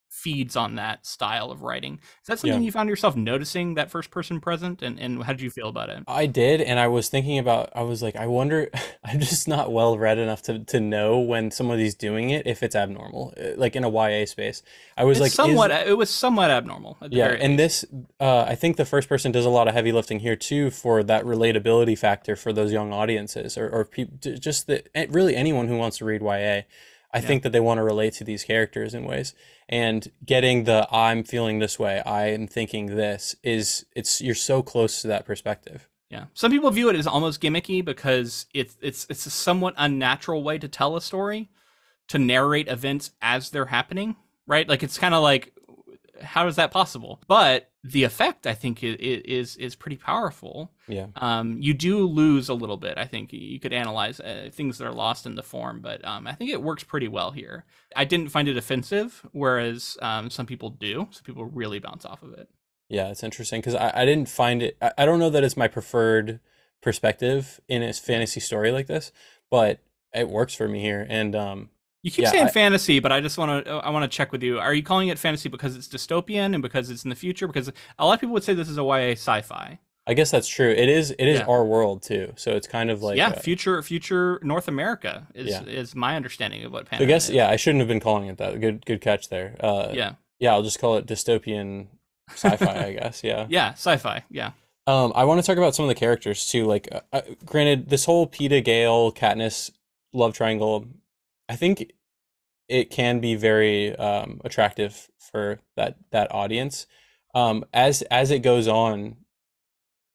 feeds on that style of writing. Is that something you found yourself noticing, that first person present, and how did you feel about it? I did, and I was thinking about, I was like, I wonder, I'm just not well read enough to know when somebody's doing it, if it's abnormal, like in a YA space. I was like, it was somewhat abnormal. Yeah, and this, I think the first person does a lot of heavy lifting here too, for that relatability factor for those young audiences, or people, just really anyone who wants to read YA. I think that they want to relate to these characters in ways, and getting the I'm feeling this way, I am thinking this, you're so close to that perspective. Yeah, some people view it as almost gimmicky because it's a somewhat unnatural way to tell a story, to narrate events as they're happening, right? Like it's kind of like, how is that possible? But the effect, I think, is pretty powerful. Yeah. You do lose a little bit. I think you could analyze things that are lost in the form, but I think it works pretty well here. I didn't find it offensive, whereas some people do. Some people really bounce off of it. Yeah, it's interesting because I didn't find it. I don't know that it's my preferred perspective in a fantasy story like this, but it works for me here. And you keep saying fantasy, but I want to check with you. Are you calling it fantasy because it's dystopian and because it's in the future? Because a lot of people would say this is a YA sci-fi. I guess that's true. It is Yeah. our world too. So it's kind of like Yeah, future North America yeah. is my understanding of what So I Panem guess yeah, is. I shouldn't have been calling it that. Good catch there. Yeah. Yeah, I'll just call it dystopian sci-fi, I guess. Yeah. Yeah, sci-fi. Yeah. I want to talk about some of the characters too. Like, granted, this whole Peeta, Gale, Katniss love triangle, I think it can be very attractive for that audience. As it goes on,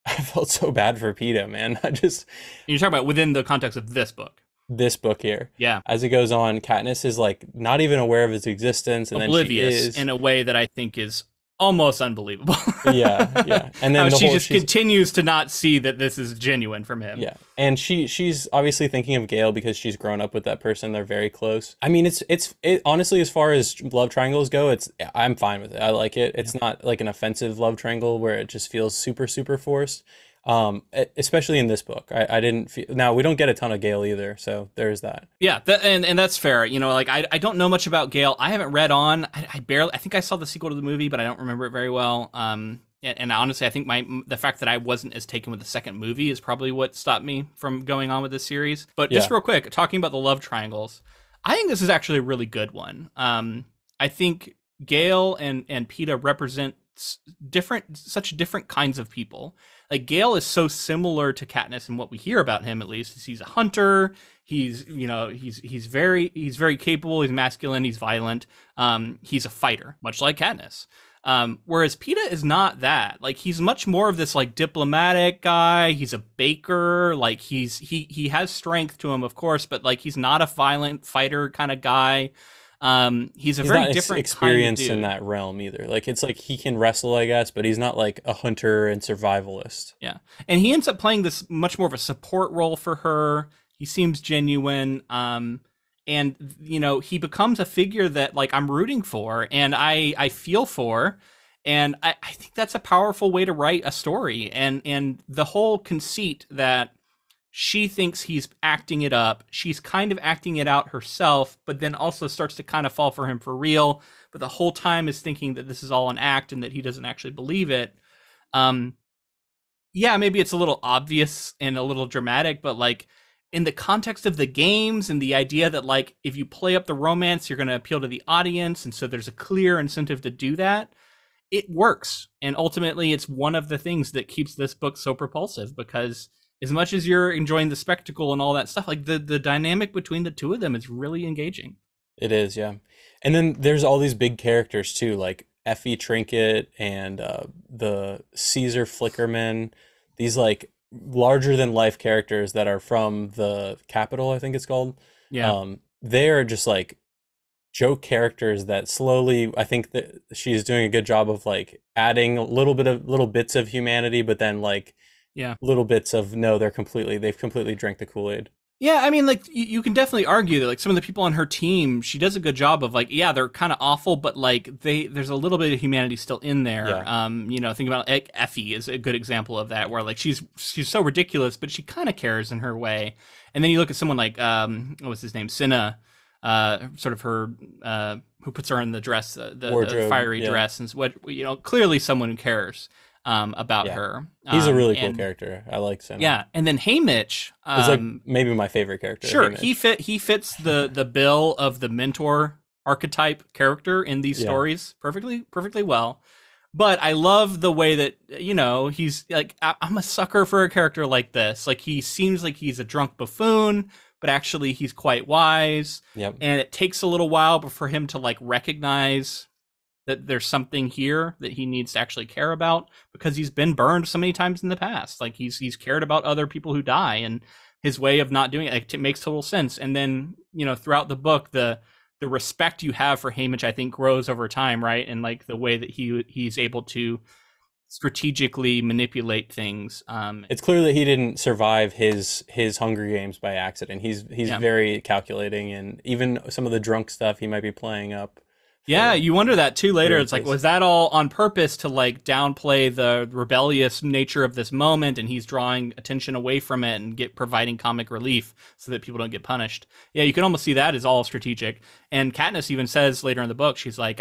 I felt so bad for Peeta, man. I just You're talking about within the context of this book. this book here. Yeah. As it goes on, Katniss is like not even aware of its existence, and then she Oblivious is. in a way that I think is almost unbelievable. Yeah, yeah. And How then she just continues to not see that this is genuine from him. yeah. And she's obviously thinking of Gale because she's grown up with that person. They're very close. I mean, it honestly, as far as love triangles go, I'm fine with it. I like it. It's not like an offensive love triangle where it just feels super forced. Especially in this book, I didn't feel. Now we don't get a ton of Gale either, so there's that. Yeah, and that's fair. You know, like I don't know much about Gale. I haven't read on. I barely. I think I saw the sequel to the movie, but I don't remember it very well. And honestly, I think the fact that I wasn't as taken with the second movie is probably what stopped me from going on with this series. But just Yeah. real quick, talking about the love triangles, I think this is actually a really good one. I think Gale and Peeta represent such different kinds of people. Like Gale is so similar to Katniss, and what we hear about him at least is he's a hunter. He's he's very capable. He's masculine. He's violent. He's a fighter, much like Katniss. Whereas Peeta is not that. Like he's much more of this like diplomatic guy. He's a baker. Like he has strength to him, of course, but like he's not a violent fighter kind of guy. He's He's very not different experienced kind of in dude. that realm either. Like it's like he can wrestle, I guess, but he's not like a hunter and survivalist. Yeah. And he ends up playing this much more of a support role for her. He seems genuine. And you know, he becomes a figure that like I'm rooting for and I feel for. And I think that's a powerful way to write a story. And the whole conceit that she thinks he's acting it up. She's kind of acting it out herself, but then also starts to kind of fall for him for real. But the whole time is thinking that this is all an act and that he doesn't actually believe it. Um, yeah, maybe it's a little obvious and a little dramatic, but like in the context of the games and the idea that like if you play up the romance, you're going to appeal to the audience, and so there's a clear incentive to do that. It works, and ultimately, it's one of the things that keeps this book so propulsive because as much as you're enjoying the spectacle and all that stuff, like the dynamic between the two of them is really engaging. It is, yeah. And then there's all these big characters too, like Effie Trinket and the Caesar Flickerman. These like larger than life characters that are from the capital, I think it's called. Yeah. They are just like joke characters that slowly, I think that she's doing a good job of like adding a little bits of humanity, but then like Yeah. little bits of no, they've completely drank the Kool-Aid. Yeah, I mean, like you can definitely argue that like some of the people on her team, she does a good job of like, yeah, they're kind of awful, but like there's a little bit of humanity still in there. Yeah. You know, think about like, Effie is a good example of that, where like she's so ridiculous, but she kind of cares in her way. And then you look at someone like what was his name, Cinna, sort of her who puts her in the dress, the fiery yeah. dress, and what you know, clearly someone who cares about Yeah. her. He's a really cool and character. I like Senna. yeah, and then Haymitch. He's like maybe my favorite character. Sure, Haymitch. he fits the bill of the mentor archetype character in these Yeah. stories perfectly well. But I love the way that you know he's like I'm a sucker for a character like this. Like he seems like he's a drunk buffoon, but actually he's quite wise. Yep. And it takes a little while for him to like recognize that there's something here that he needs to actually care about because he's been burned so many times in the past. Like he's cared about other people who die, and his way of not doing it, it makes total sense. And then, you know, throughout the book, the respect you have for Haymitch, I think, grows over time, right? And like the way that he's able to strategically manipulate things. It's clear that he didn't survive his Hunger Games by accident. He's Yeah. very calculating, and even some of the drunk stuff he might be playing up Yeah, you wonder that too later. It's like, place. was that all on purpose to like downplay the rebellious nature of this moment, and he's drawing attention away from it and providing comic relief so that people don't get punished? Yeah, you can almost see that as all strategic. And Katniss even says later in the book, she's like,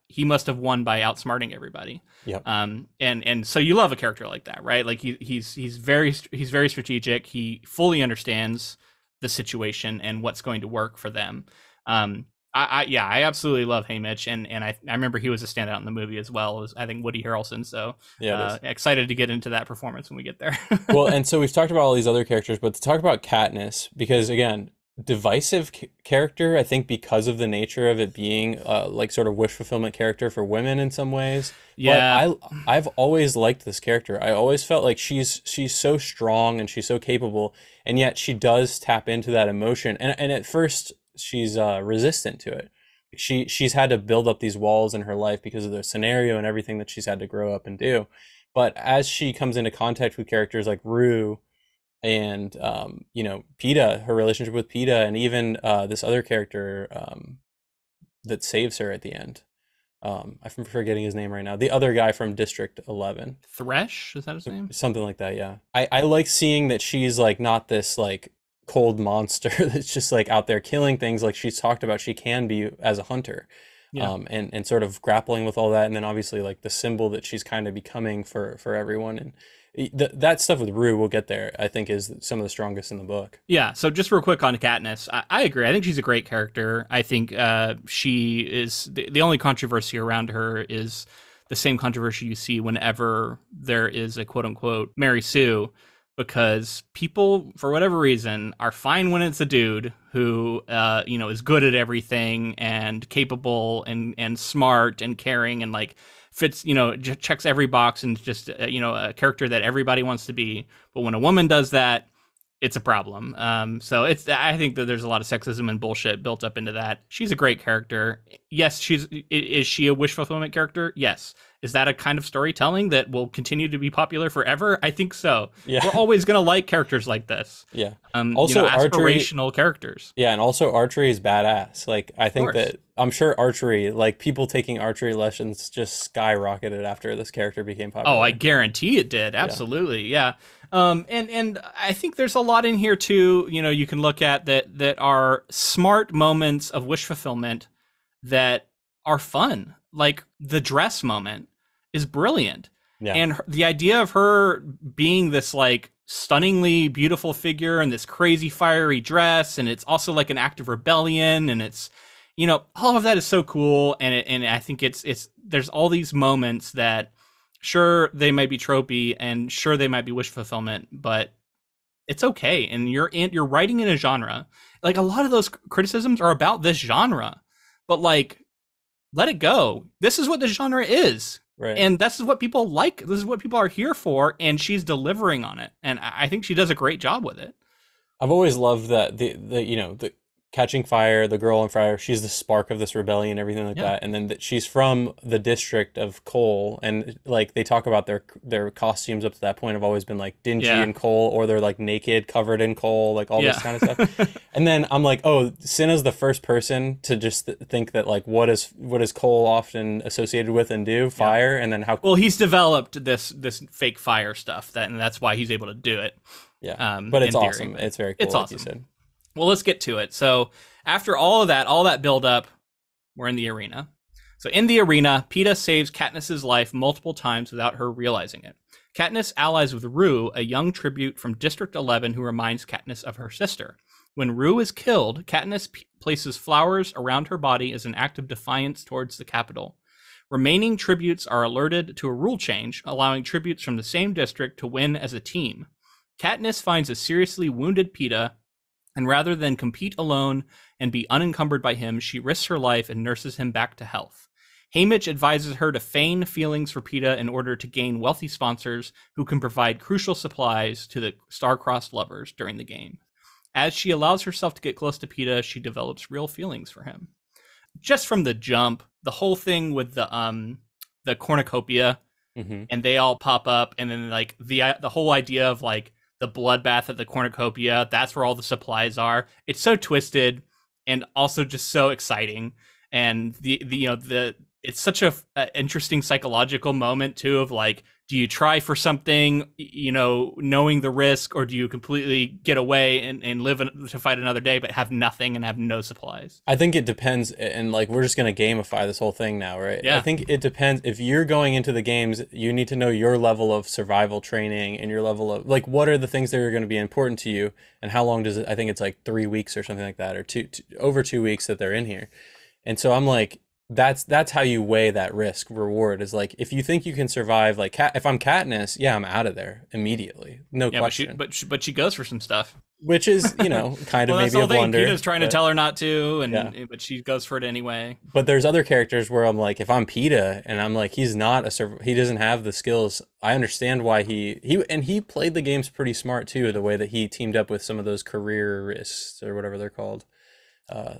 he must have won by outsmarting everybody. Yep. And so you love a character like that, right? Like he's very strategic. He fully understands the situation and what's going to work for them. I absolutely love Haymitch, and I remember he was a standout in the movie as well as I think Woody Harrelson. So excited to get into that performance when we get there. Well, and so we've talked about all these other characters, but to talk about Katniss, because again, divisive character, I think because of the nature of it being like sort of wish fulfillment character for women in some ways. Yeah, but I've always liked this character. I always felt like she's so strong and she's so capable, and yet she does tap into that emotion. And at first she's resistant to it. She's had to build up these walls in her life because of the scenario and everything that she's had to grow up and do. But as she comes into contact with characters like Rue and Peeta, her relationship with Peeta, and even this other character that saves her at the end. I'm forgetting his name right now. The other guy from District 11. Thresh, is that his name? Something like that, yeah. I like seeing that she's like not this like cold monster that's just like out there killing things like she's talked about she can be as a hunter. Yeah. And sort of grappling with all that, and then obviously like the symbol that she's kind of becoming for everyone. And that stuff with Rue, we'll get there, I think is some of the strongest in the book. Yeah, so just real quick on Katniss, I agree. I think she's a great character. I think she is, the only controversy around her is the same controversy you see whenever there is a quote-unquote Mary Sue, because people, for whatever reason, are fine when it's a dude who, is good at everything and capable and smart and caring and like fits, checks every box and just, a character that everybody wants to be. But when a woman does that, it's a problem. So I think that there's a lot of sexism and bullshit built up into that. She's a great character. Yes, is she a wish fulfillment character? Yes. Is that a kind of storytelling that will continue to be popular forever? I think so. Yeah. We're always going to like characters like this. Yeah. Also, aspirational characters. Yeah, and also archery is badass. Like, I think that, I'm sure archery, like people taking archery lessons just skyrocketed after this character became popular. Oh, I guarantee it did. Absolutely. Yeah. And I think there's a lot in here too, you can look at that are smart moments of wish fulfillment that are fun. Like the dress moment is brilliant. Yeah. And the idea of her being this like stunningly beautiful figure in this crazy fiery dress, and it's also like an act of rebellion, and it's, all of that is so cool. And I think it's there's all these moments that, sure, they might be tropey and sure they might be wish fulfillment, but it's okay. And you're writing in a genre. Like a lot of those criticisms are about this genre, but like, let it go. This is what the genre is. Right. And this is what people like. This is what people are here for. And she's delivering on it. And I think she does a great job with it. I've always loved that the catching fire, the girl on fire, she's the spark of this rebellion, everything like that. And then she's from the district of coal, and like they talk about their costumes up to that point have always been like dingy and coal, or they're like naked, covered in coal, like all this kind of stuff. And then I'm like, oh, Cinna's the first person to just think that like what is coal often associated with and do fire, and then how well he's developed this fake fire stuff and that's why he's able to do it. Yeah, but it's awesome. It's very cool. It's awesome. Like you said. Well, let's get to it. So after all that build up, we're in the arena. So in the arena, Peeta saves Katniss's life multiple times without her realizing it. Katniss allies with Rue, a young tribute from District 11 who reminds Katniss of her sister. When Rue is killed, Katniss places flowers around her body as an act of defiance towards the capital. Remaining tributes are alerted to a rule change, allowing tributes from the same district to win as a team. Katniss finds a seriously wounded Peeta, and rather than compete alone and be unencumbered by him, she risks her life and nurses him back to health. Haymitch advises her to feign feelings for Peeta in order to gain wealthy sponsors who can provide crucial supplies to the star-crossed lovers during the game. As she allows herself to get close to Peeta, she develops real feelings for him. Just from the jump, the whole thing with the cornucopia, and they all pop up, and then like the whole idea of like the bloodbath at the cornucopia, that's where all the supplies are. It's so twisted and also just so exciting. and the you know the it's such a interesting psychological moment too of like, do you try for something, knowing the risk, or do you completely get away and live to fight another day but have nothing and have no supplies? I think it depends, and like we're just gonna gamify this whole thing now, right? I Yeah. think it depends. If you're going into the games, you need to know your level of survival training and your level of like what are the things that are going to be important to you, and how long does it? I think it's like 3 weeks or something like that, or over 2 weeks that they're in here. And so I'm like, that's how you weigh that risk reward is like if you think you can survive, like if I'm Katniss, yeah, I'm out of there immediately, no Yeah, question. but she goes for some stuff. Which is, kind of Well, that's maybe the a whole thing. blunder. Peeta's trying to tell her not to, Yeah. but she goes for it anyway. But there's other characters where I'm like, if I'm Peeta and I'm like, he's not he doesn't have the skills. I understand why he played the games pretty smart too, the way that he teamed up with some of those careerists or whatever they're called.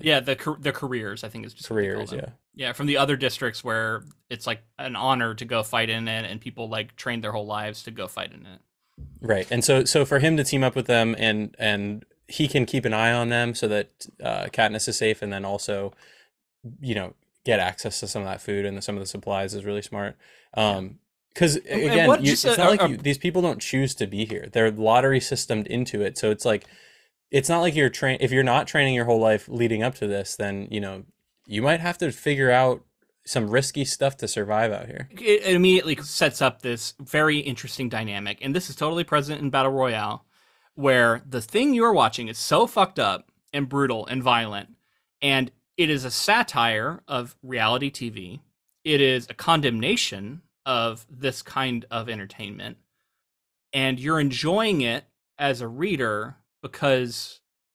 Yeah, the careers, I think is just what they call Careers, them. yeah. Yeah, from the other districts where it's like an honor to go fight in it, and people like train their whole lives to go fight in it. Right. And so for him to team up with them and he can keep an eye on them so that Katniss is safe, and then also, get access to some of that food and some of the supplies is really smart. Because again, it's not like these people don't choose to be here. They're lottery systemed into it. So it's like, it's not like if you're not training your whole life leading up to this, then, you might have to figure out some risky stuff to survive out here. It immediately sets up this very interesting dynamic. And this is totally present in Battle Royale, where the thing you're watching is so fucked up and brutal and violent. And it is a satire of reality TV. It is a condemnation of this kind of entertainment. And you're enjoying it as a reader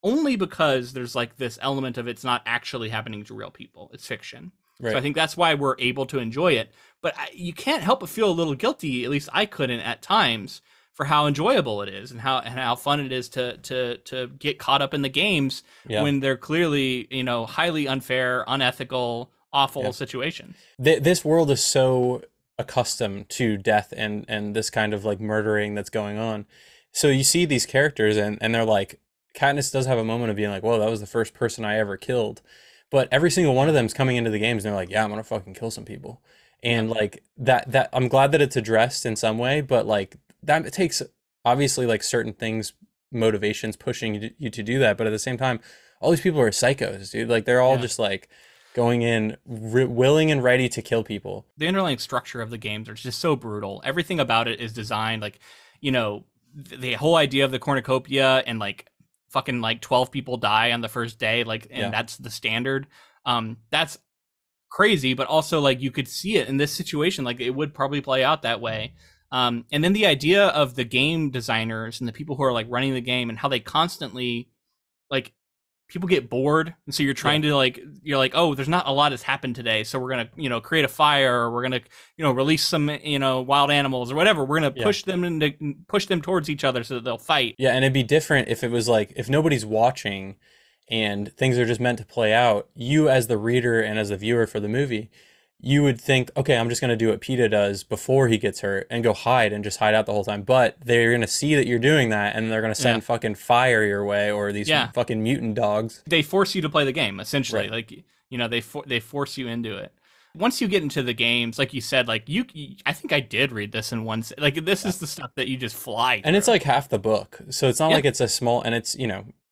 only because there's like this element of it's not actually happening to real people. It's fiction. Right. So I think that's why we're able to enjoy it. But you can't help but feel a little guilty, at least I couldn't at times, for how enjoyable it is and how fun it is to get caught up in the games when they're clearly, highly unfair, unethical, awful situations. This world is so accustomed to death and this kind of like murdering that's going on. So you see these characters and they're like, Katniss does have a moment of being like, whoa, that was the first person I ever killed. But every single one of them is coming into the games and they're like, yeah, I'm going to fucking kill some people. And like that I'm glad that it's addressed in some way, but like that it takes obviously like certain things, motivations pushing you to do that. But at the same time, all these people are psychos, dude. Like they're all just like going in willing and ready to kill people. The underlying structure of the games are just so brutal. Everything about it is designed like, the whole idea of the cornucopia and like fucking like 12 people die on the first day, like, and that's the standard. That's crazy, but also like you could see it in this situation, like it would probably play out that way. And then the idea of the game designers and the people who are like running the game and how they constantly like people get bored, and so you're trying to like oh, there's not a lot has happened today, so we're gonna create a fire, or we're gonna release some wild animals or whatever. We're gonna push them towards each other so that they'll fight. Yeah, and it'd be different if it was like if nobody's watching and things are just meant to play out. You as the reader and as the viewer for the movie, you would think, okay, I'm just going to do what Peeta does before he gets hurt and go hide and just hide out the whole time. But they're going to see that you're doing that and they're going to send fucking fire your way, or these fucking mutant dogs. They force you to play the game, essentially. Right. Like, they force you into it. Once you get into the games, like you said, like I think I did read this in one, like this is the stuff that you just fly through. And it's like half the book. So it's not like it's a small, and it's,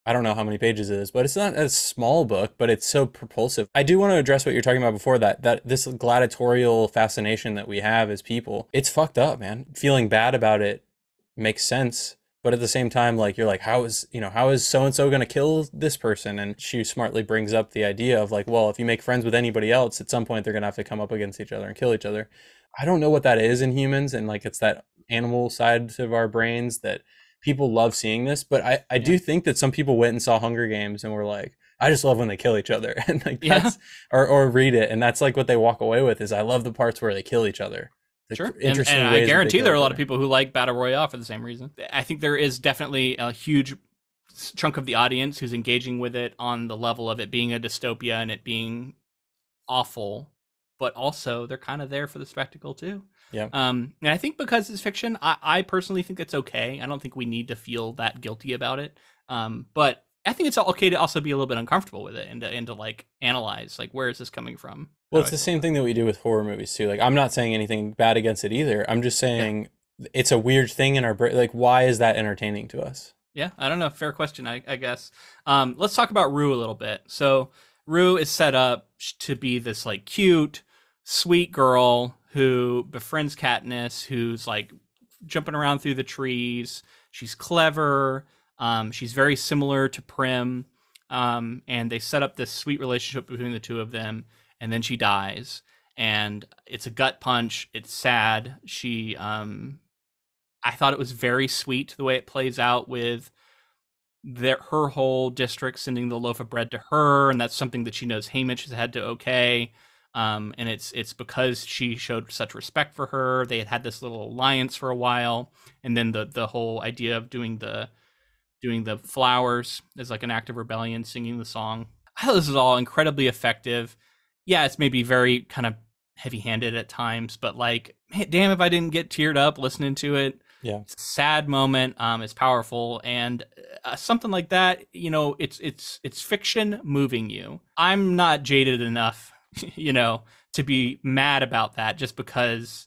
I don't know how many pages it is, but it's not a small book, but it's so propulsive. I do want to address what you're talking about before, that this gladiatorial fascination that we have as people. It's fucked up, man. Feeling bad about it makes sense. But at the same time, like, you're like, how is so-and-so going to kill this person? And she smartly brings up the idea of like, well, if you make friends with anybody else, at some point they're going to have to come up against each other and kill each other. I don't know what that is in humans. And like, it's that animal side of our brains that people love seeing this, but I do think that some people went and saw Hunger Games and were like, I just love when they kill each other, and like that's or read it, and that's like what they walk away with is I love the parts where they kill each other. Sure, and I guarantee there are a lot of people who like Battle Royale for the same reason. I think there is definitely a huge chunk of the audience who's engaging with it on the level of it being a dystopia and it being awful, but also they're kind of there for the spectacle too. Yeah. And I think because it's fiction, I personally think it's okay. I don't think we need to feel that guilty about it. But I think it's okay to also be a little bit uncomfortable with it and to like analyze like where is this coming from? Well, How do it's I the feel same about thing that we do with horror movies too. Like, I'm not saying anything bad against it either. I'm just it? Yeah. saying it's a weird thing in our brain. Like, why is that entertaining to us? Yeah, I don't know. Fair question, I guess. Let's talk about Rue a little bit. So Rue is set up to be this like cute, sweet girl who befriends Katniss, who's like jumping around through the trees. She's clever. She's very similar to Prim, and they set up this sweet relationship between the two of them. And then she dies, and it's a gut punch. It's sad. I thought it was very sweet the way it plays out with her whole district sending the loaf of bread to her, and that's something that she knows Haymitch has had to okay. And it's because she showed such respect for her. They had this little alliance for a while, and then the whole idea of doing the flowers as like an act of rebellion, singing the song. I thought this is all incredibly effective. Yeah, it's maybe very kind of heavy-handed at times, but like, man, damn if I didn't get teared up listening to it. Yeah. It's a sad moment. It's powerful, and something like that. You know, it's fiction moving you. I'm not jaded enough, you know, to be mad about that just because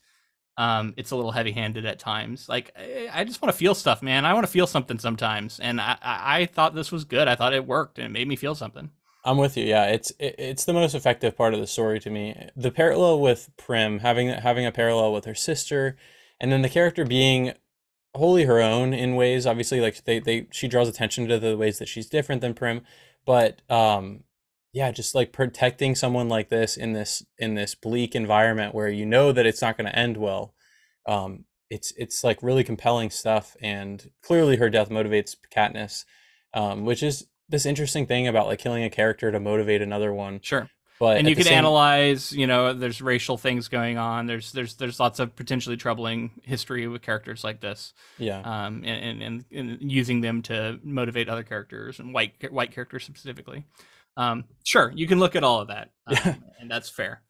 it's a little heavy-handed at times. Like, I just want to feel stuff, man. I want to feel something sometimes, and I thought this was good. I thought it worked, and it made me feel something. I'm with you. Yeah, it's the most effective part of the story to me. The parallel with Prim, having a parallel with her sister, and then the character being wholly her own in ways. Obviously, like she draws attention to the ways that she's different than Prim, but yeah, just like protecting someone like this in this bleak environment where you know that it's not going to end well. It's like really compelling stuff, and clearly her death motivates Katniss, which is this interesting thing about like killing a character to motivate another one. Sure. But And at you the can same, analyze, you know, there's racial things going on. There's lots of potentially troubling history with characters like this. yeah, And using them to motivate other characters and white characters specifically. Sure, you can look at all of that, yeah, and that's fair.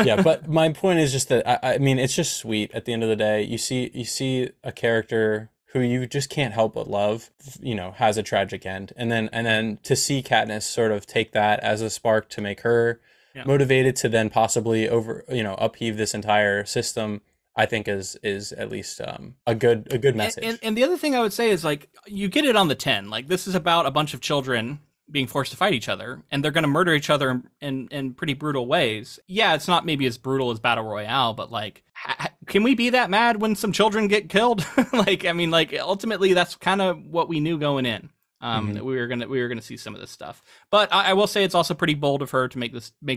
yeah. But my point is just that I mean, it's just sweet. At the end of the day, you see a character who you just can't help but love, you know, has a tragic end, and then to see Katniss sort of take that as a spark to make her Yeah. motivated to then possibly upheave this entire system, I think is at least a good message. And the other thing I would say is like you get it on the 10. Like this is about a bunch of children being forced to fight each other, and they're going to murder each other in pretty brutal ways. Yeah, it's not maybe as brutal as Battle Royale, but like, can we be that mad when some children get killed? Like, I mean, like ultimately, that's kind of what we knew going in. That we were gonna see some of this stuff. But I will say it's also pretty bold of her to make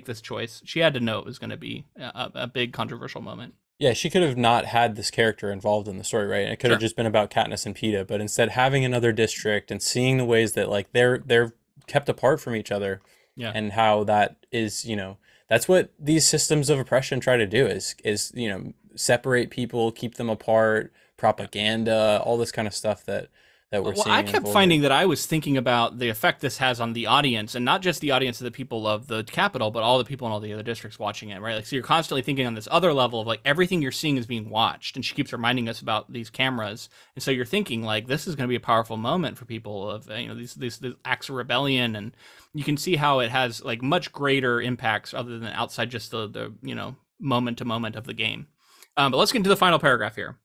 this choice. She had to know it was going to be a big controversial moment. Yeah, she could have not had this character involved in the story, right? It could have just been about Katniss and Peeta, but instead having another district and seeing the ways that like they're kept apart from each other, Yeah. and how that is, you know, that's what these systems of oppression try to do is you know, separate people, keep them apart, propaganda, all this kind of stuff that we're Well, seeing I kept unfold finding here. that I was thinking about the effect this has on the audience, and not just the audience of the people of the capital, but all the people in all the other districts watching it, right? Like, so you're constantly thinking on this other level of like everything you're seeing is being watched, and she keeps reminding us about these cameras, and so you're thinking like this is going to be a powerful moment for people of you know these acts of rebellion, and you can see how it has like much greater impacts other than outside just the you know moment to moment of the game. But let's get into the final paragraph here.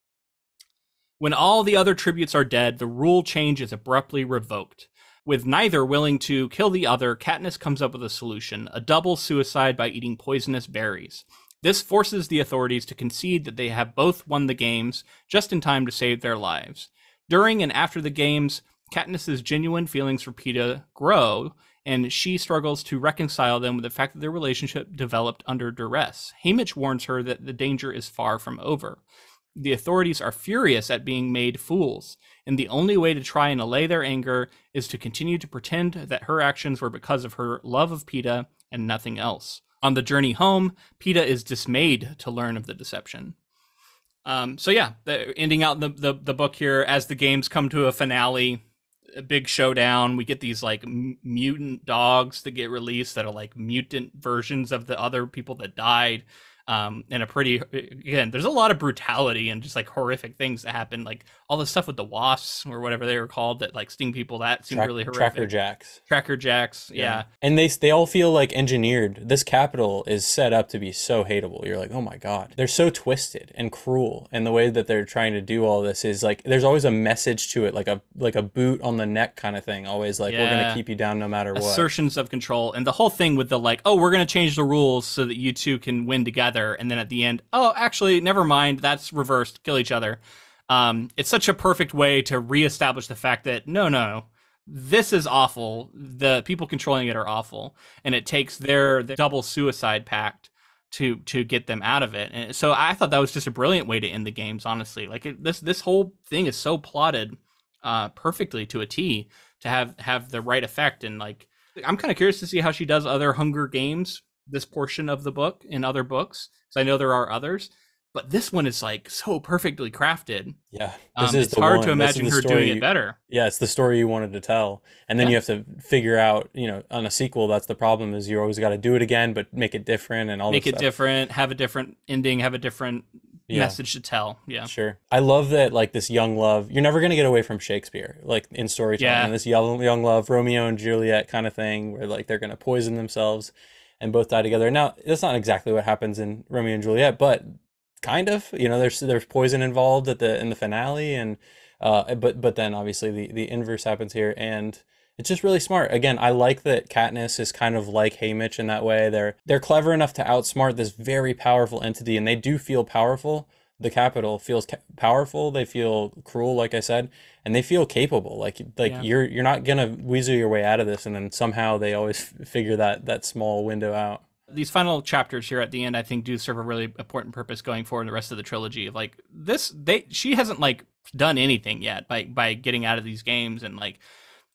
When all the other tributes are dead, the rule change is abruptly revoked. With neither willing to kill the other, Katniss comes up with a solution, a double suicide by eating poisonous berries. This forces the authorities to concede that they have both won the games, just in time to save their lives. During and after the games, Katniss's genuine feelings for Peeta grow, and she struggles to reconcile them with the fact that their relationship developed under duress. Haymitch warns her that the danger is far from over. The authorities are furious at being made fools, and the only way to try and allay their anger is to continue to pretend that her actions were because of her love of Peeta and nothing else. On the journey home, Peeta is dismayed to learn of the deception. So yeah, ending out the book here as the games come to a finale, a big showdown. We get these like mutant dogs that get released that are like mutant versions of the other people that died. And a pretty, again, there's a lot of brutality and just like horrific things that happen, like all the stuff with the wasps or whatever they were called that like sting people. That seemed really horrific. Tracker jacks, yeah. And they all feel like engineered. This capital is set up to be so hateable. You're like, oh my god, they're so twisted and cruel, and the way that they're trying to do all this is like there's always a message to it, like a boot on the neck kind of thing. Always like, we're gonna keep you down no matter what. Assertions of control, and the whole thing with the like, oh, we're gonna change the rules so that you two can win together. And then at the end, oh, actually, never mind. That's reversed. Kill each other. It's such a perfect way to reestablish the fact that no, this is awful. The people controlling it are awful, and it takes their double suicide pact to get them out of it. And so I thought that was just a brilliant way to end the games. Honestly, like this whole thing is so plotted perfectly to a T to have the right effect. And like, I'm kind of curious to see how she does other Hunger Games, this portion of the book, in other books, because I know there are others, but this one is like so perfectly crafted. Yeah, it's hard to imagine her doing it better. Yeah, it's the story you wanted to tell, and then you have to figure out, on a sequel, that's the problem, is you always got to do it again, but make it different and all. Make it stuff. Different, have a different ending, have a different message to tell. Yeah, sure. I love that, like, this young love. You're never gonna get away from Shakespeare, like in storytelling. Yeah. And this young love, Romeo and Juliet kind of thing, where like they're gonna poison themselves and both die together. Now, that's not exactly what happens in Romeo and Juliet, but kind of. There's poison involved in the finale, and but then obviously the inverse happens here, and it's just really smart. Again, I like that Katniss is kind of like Haymitch in that way. They're clever enough to outsmart this very powerful entity, and they do feel powerful. The capital feels powerful. They feel cruel, like I said, and they feel capable. Like you're not gonna weasel your way out of this, and then somehow they always figure that small window out. These final chapters here at the end, I think, do serve a really important purpose going forward in the rest of the trilogy. Of like this, she hasn't like done anything yet by getting out of these games, and like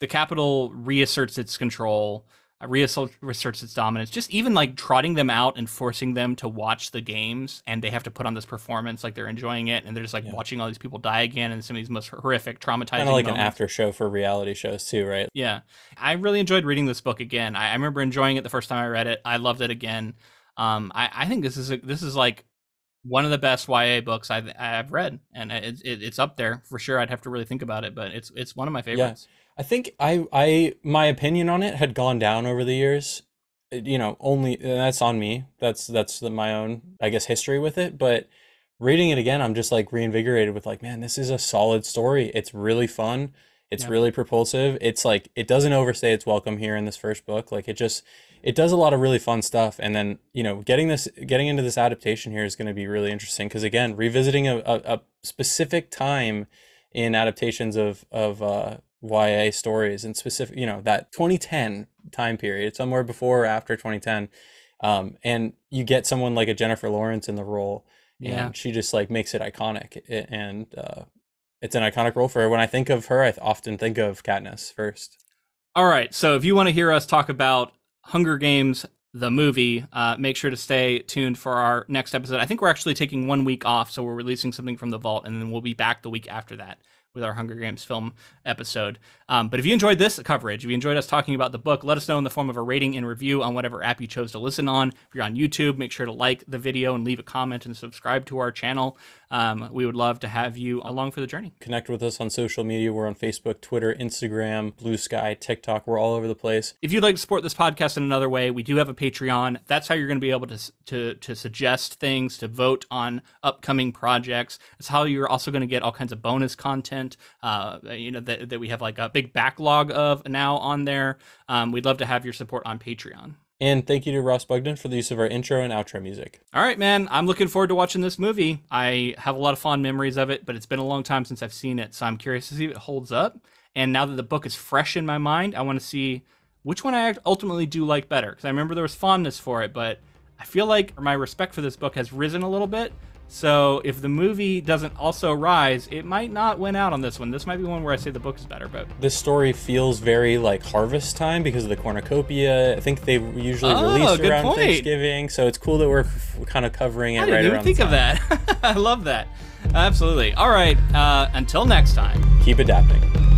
the capital reasserts its control. Reasserts its dominance, just even like trotting them out and forcing them to watch the games, and they have to put on this performance like they're enjoying it, and they're just like watching all these people die again, and some of these most horrific, traumatizing kind of like moments. An after show for reality shows too, right? Yeah, I really enjoyed reading this book again. I remember enjoying it the first time I read it. I loved it again. I think this is like one of the best YA books I've read, and it's up there for sure. I'd have to really think about it, but it's one of my favorites. Yeah. I think my opinion on it had gone down over the years, only, and that's on me. That's my own, I guess, history with it. But reading it again, I'm just like reinvigorated with like, man, this is a solid story. It's really fun. It's really propulsive. It's like, it doesn't overstay its welcome here in this first book. Like it does a lot of really fun stuff. And then, getting into this adaptation here is going to be really interesting. Cause again, revisiting a specific time in adaptations of YA stories, and specific, that 2010 time period, somewhere before or after 2010, and you get someone like a Jennifer Lawrence in the role, and she just like makes it iconic, and it's an iconic role for her. When I think of her, I often think of Katniss first. All right, so if you want to hear us talk about Hunger Games the movie, make sure to stay tuned for our next episode. I think we're actually taking 1 week off, so we're releasing something from the vault, and then we'll be back the week after that with our Hunger Games film episode. But if you enjoyed this coverage, if you enjoyed us talking about the book, let us know in the form of a rating and review on whatever app you chose to listen on. If you're on YouTube, make sure to like the video and leave a comment and subscribe to our channel. We would love to have you along for the journey. Connect with us on social media. We're on Facebook, Twitter, Instagram, Blue Sky, TikTok. We're all over the place. If you'd like to support this podcast in another way, we do have a Patreon. That's how you're going to be able to suggest things, to vote on upcoming projects. It's how you're also going to get all kinds of bonus content, that we have like a big backlog of now on there. We'd love to have your support on Patreon. And thank you to Ross Bugden for the use of our intro and outro music. All right, man. I'm looking forward to watching this movie. I have a lot of fond memories of it, but it's been a long time since I've seen it, so I'm curious to see if it holds up. And now that the book is fresh in my mind, I want to see which one I ultimately do like better. Because I remember there was fondness for it, but I feel like my respect for this book has risen a little bit. So if the movie doesn't also rise, it might not win out on this one. This might be one where I say the book is better. But this story feels very like harvest time because of the cornucopia. I think they usually release around Thanksgiving, so it's cool that we're kind of covering it right around. I didn't even think of that. I love that. Absolutely. All right. Until next time. Keep adapting.